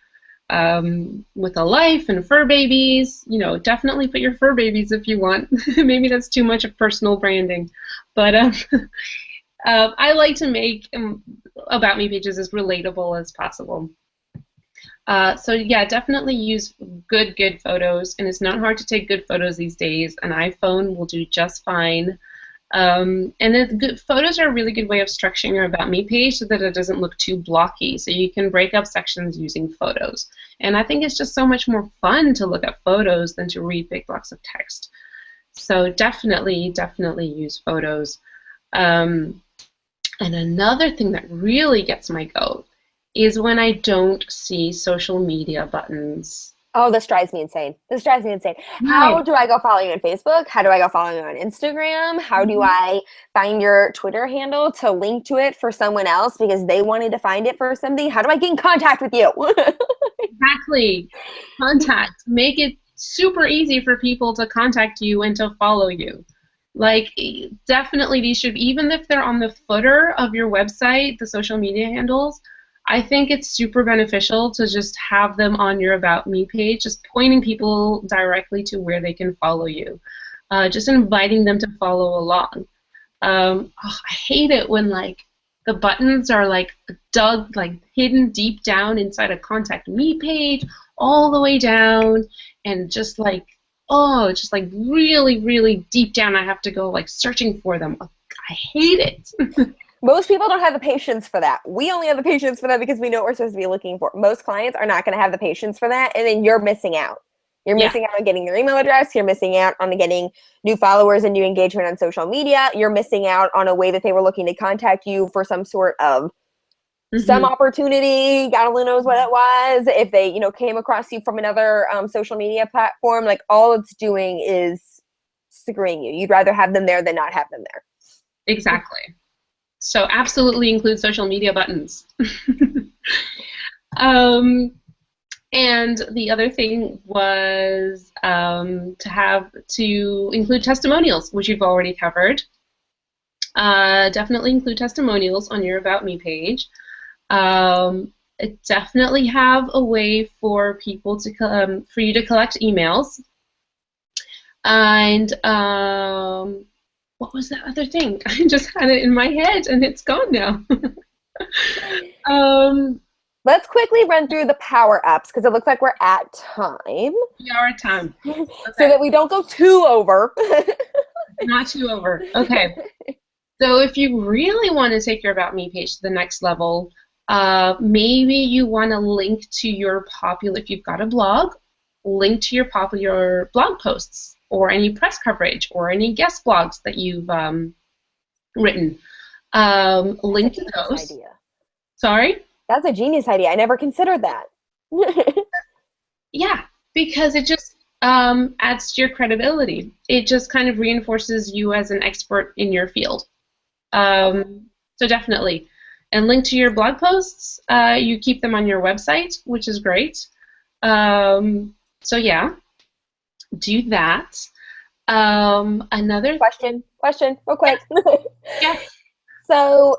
With a life and fur babies, definitely put your fur babies if you want. Maybe that's too much of personal branding. But I like to make About Me pages as relatable as possible. So yeah, definitely use good photos, and it's not hard to take good photos these days. An iPhone will do just fine. And then good photos are a really good way of structuring your About Me page so that it doesn't look too blocky. So you can break up sections using photos. And I think it's just so much more fun to look at photos than to read big blocks of text. So definitely use photos. And another thing that really gets my goat is when I don't see social media buttons. Oh, this drives me insane. How do I go follow you on Facebook? How do I go follow you on Instagram? How do I find your Twitter handle to link to it for someone else because they wanted to find it for something? How do I get in contact with you? Exactly. Contact. Make it super easy for people to contact you and to follow you. Like, definitely these should, even if they're on the footer of your website, the social media handles, I think it's super beneficial to just have them on your About Me page, just pointing people directly to where they can follow you, just inviting them to follow along. I hate it when the buttons are hidden deep down inside a Contact Me page, all the way down, and just really, really deep down. I have to go searching for them. I hate it. Most people don't have the patience for that. We only have the patience for that because we know what we're supposed to be looking for. Most clients are not going to have the patience for that, and then you're missing out. You're Yeah. missing out on getting their email address. You're missing out on getting new followers and new engagement on social media. You're missing out on a way that they were looking to contact you for some sort of some opportunity. God only knows what it was. If they, came across you from another social media platform, like all it's doing is screwing you. You'd rather have them there than not have them there. Exactly. So absolutely include social media buttons. And the other thing was to include testimonials, which you've already covered. Definitely include testimonials on your About Me page. Definitely have a way for people to for you to collect emails. And what was that other thing? I just had it in my head and it's gone now. Let's quickly run through the power ups because it looks like we're at time. We are at time. Okay. So that we don't go too over. Not too over. Okay. So if you really want to take your About Me page to the next level, maybe you want to link to your popular, if you've got a blog, link to your popular blog posts or any press coverage or any guest blogs that you've written. Link to those. Idea. Sorry? That's a genius idea. I never considered that. Yeah, because it just adds to your credibility. It just kind of reinforces you as an expert in your field. So definitely. And link to your blog posts. You keep them on your website, which is great. So yeah, do that. Another question, real quick. Yeah. So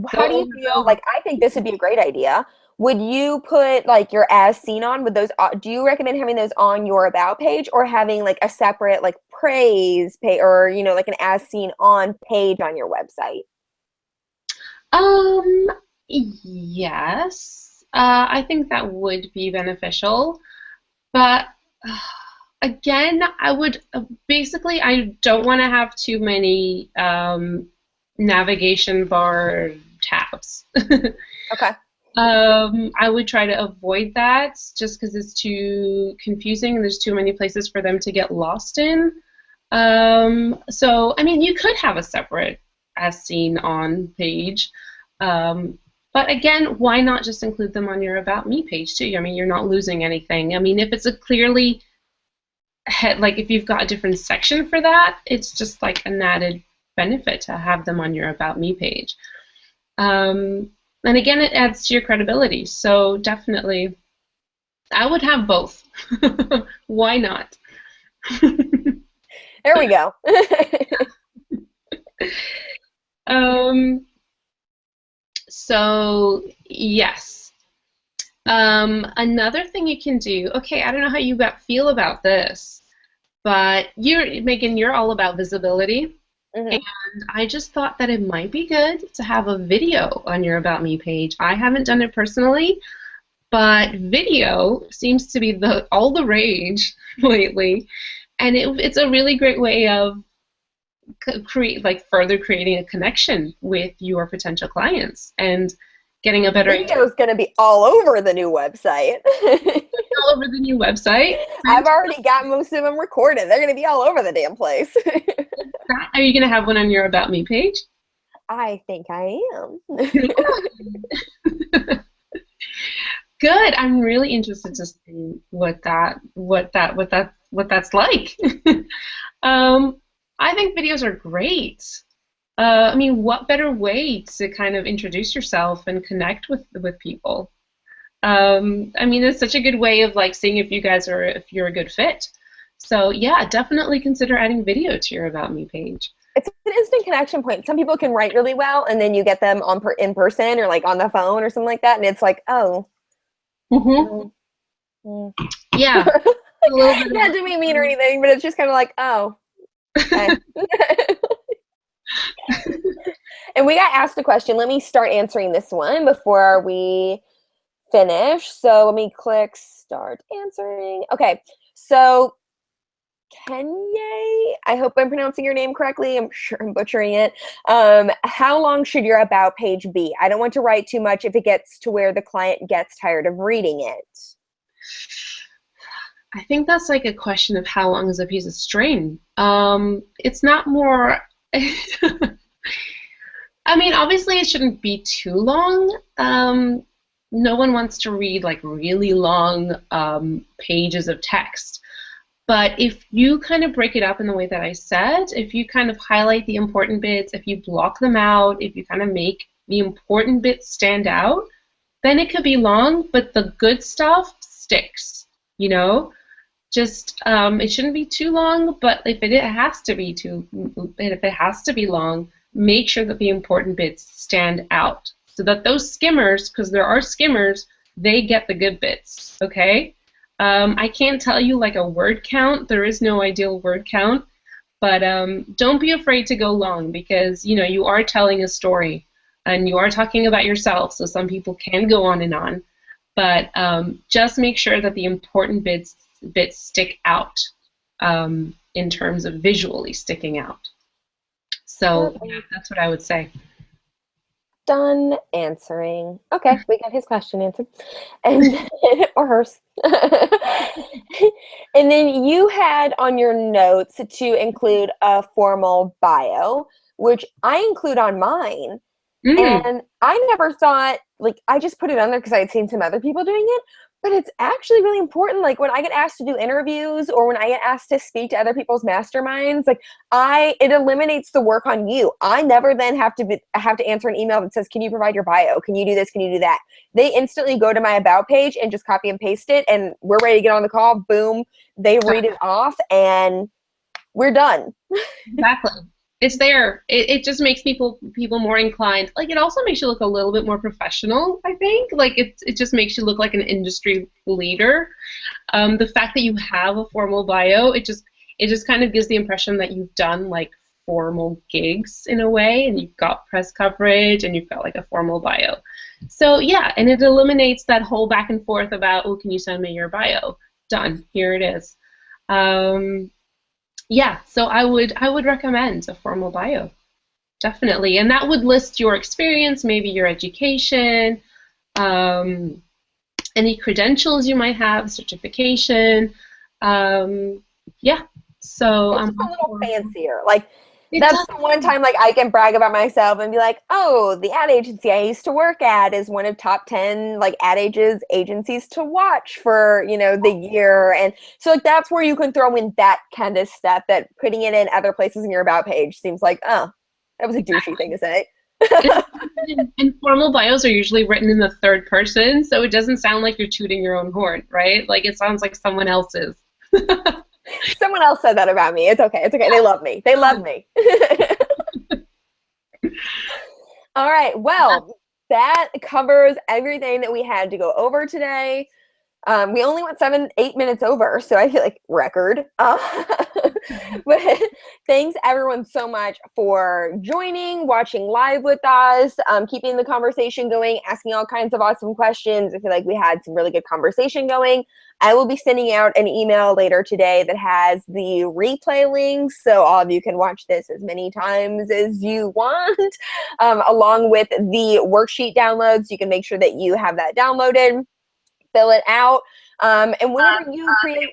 how do you feel? Like, I think this would be a great idea. Would you put like your as seen on with those? Do you recommend having those on your about page or having like a separate like praise page or like an as seen on page on your website? Yes. I think that would be beneficial, but again, I would basically I don't want to have too many navigation bar tabs. Okay. I would try to avoid that just because it's too confusing and there's too many places for them to get lost in. So, I mean, you could have a separate as seen on page. But again, why not just include them on your About Me page too? I mean, you're not losing anything. I mean, if it's a clearly, like if you've got a different section for that, it's just like an added benefit to have them on your About Me page. And again, it adds to your credibility. So definitely, I would have both. Why not? There we go. So yes. Another thing you can do, okay, I don't know how you feel about this, but Megan, you're all about visibility. Mm-hmm. And I just thought that it might be good to have a video on your About Me page. I haven't done it personally, but video seems to be all the rage lately. And it's a really great way of further creating a connection with your potential clients and getting a better video is going to be all over the new website. All over the new website. I've already got most of them recorded. They're going to be all over the damn place. Are you going to have one on your About Me page? I think I am. Good. I'm really interested to see what that's like. I think videos are great. I mean, what better way to kind of introduce yourself and connect with people? I mean, it's such a good way of like seeing if you're a good fit. So yeah, definitely consider adding video to your About Me page. It's an instant connection point. Some people can write really well, and then you get them in person or like on the phone or something like that, and it's like, oh. Mm-hmm. Yeah. Not to be mean or anything, but it's just kind of like, oh. Okay. And we got asked a question. Let me start answering this one before we finish. So let me click start answering. Okay. So Kenye, I hope I'm pronouncing your name correctly. I'm sure I'm butchering it. How long should your about page be? I don't want to write too much if it gets to where the client gets tired of reading it. I think that's like a question of how long is a piece of string. It's not more. I mean, obviously, it shouldn't be too long. No one wants to read like really long pages of text. But if you kind of break it up in the way that I said, if you kind of highlight the important bits, if you block them out, if you kind of make the important bits stand out, then it could be long, but the good stuff sticks, you know? Just it shouldn't be too long, but if it has to be long, make sure that the important bits stand out so that those skimmers, because there are skimmers, they get the good bits, okay? I can't tell you like a word count. There is no ideal word count, but don't be afraid to go long because, you know, you are telling a story and you are talking about yourself, so some people can go on and on, but just make sure that the important bits stick out in terms of visually sticking out. So yeah, that's what I would say. Done answering. Okay, we got his question answered, and or hers. And then you had on your notes to include a formal bio, which I include on mine. And I never thought, like, I just put it on there because I had seen some other people doing it, but it's actually really important. Like, when I get asked to do interviews or when I get asked to speak to other people's masterminds, like, it eliminates the work on you. I never then have to answer an email that says, can you provide your bio? Can you do this? Can you do that? They instantly go to my about page and just copy and paste it, and we're ready to get on the call. Boom. They read it off, and we're done. Exactly. It's there. It just makes people more inclined. Like, it also makes you look a little bit more professional, I think. Like, it just makes you look like an industry leader. The fact that you have a formal bio, it just kind of gives the impression that you've done like formal gigs in a way, and you've got press coverage and you've got like a formal bio. So yeah, and it eliminates that whole back and forth about, oh, can you send me your bio? Done. Here it is. Yeah, so I would recommend a formal bio, definitely, and that would list your experience, maybe your education, any credentials you might have, certification. Yeah, so it's just a little fancier. Like, that's the one time like I can brag about myself and be like, oh, the ad agency I used to work at is one of top 10 like ad agencies to watch for, you know, the year. And so like that's where you can throw in that kind of stuff, that putting it in other places in your about page seems like, oh, that was a douchey thing to say. And formal bios are usually written in the third person, so it doesn't sound like you're tooting your own horn, right? Like, it sounds like someone else's. Someone else said that about me. It's okay. It's okay. They love me. They love me. All right. Well, that covers everything that we had to go over today. We only went 7-8 minutes over, so I feel like record. But thanks everyone so much for joining, watching live with us, keeping the conversation going, asking all kinds of awesome questions. I feel like we had some really good conversation going. I will be sending out an email later today that has the replay links, so all of you can watch this as many times as you want, along with the worksheet downloads. You can make sure that you have that downloaded, fill it out, and whenever you create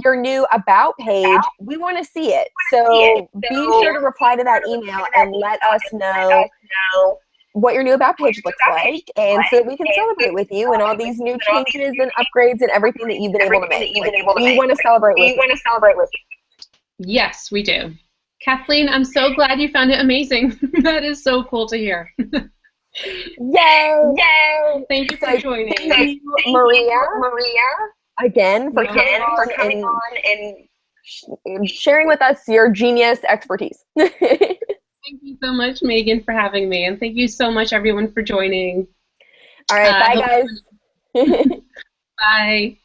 your new about page, we want to see it. So be sure to reply to that email and let us know what your new about page looks like, and so that we can celebrate with you and all these new changes and upgrades and everything that you've been able to make. We want to celebrate with you. Yes, we do. Kathleen, I'm so glad you found it amazing. That is so cool to hear. Yay! Thank you for joining. Thank you, Maria, again for coming on and sharing with us your genius expertise. Thank you so much, Megan, for having me, and thank you so much, everyone, for joining. All right, bye, guys. Bye.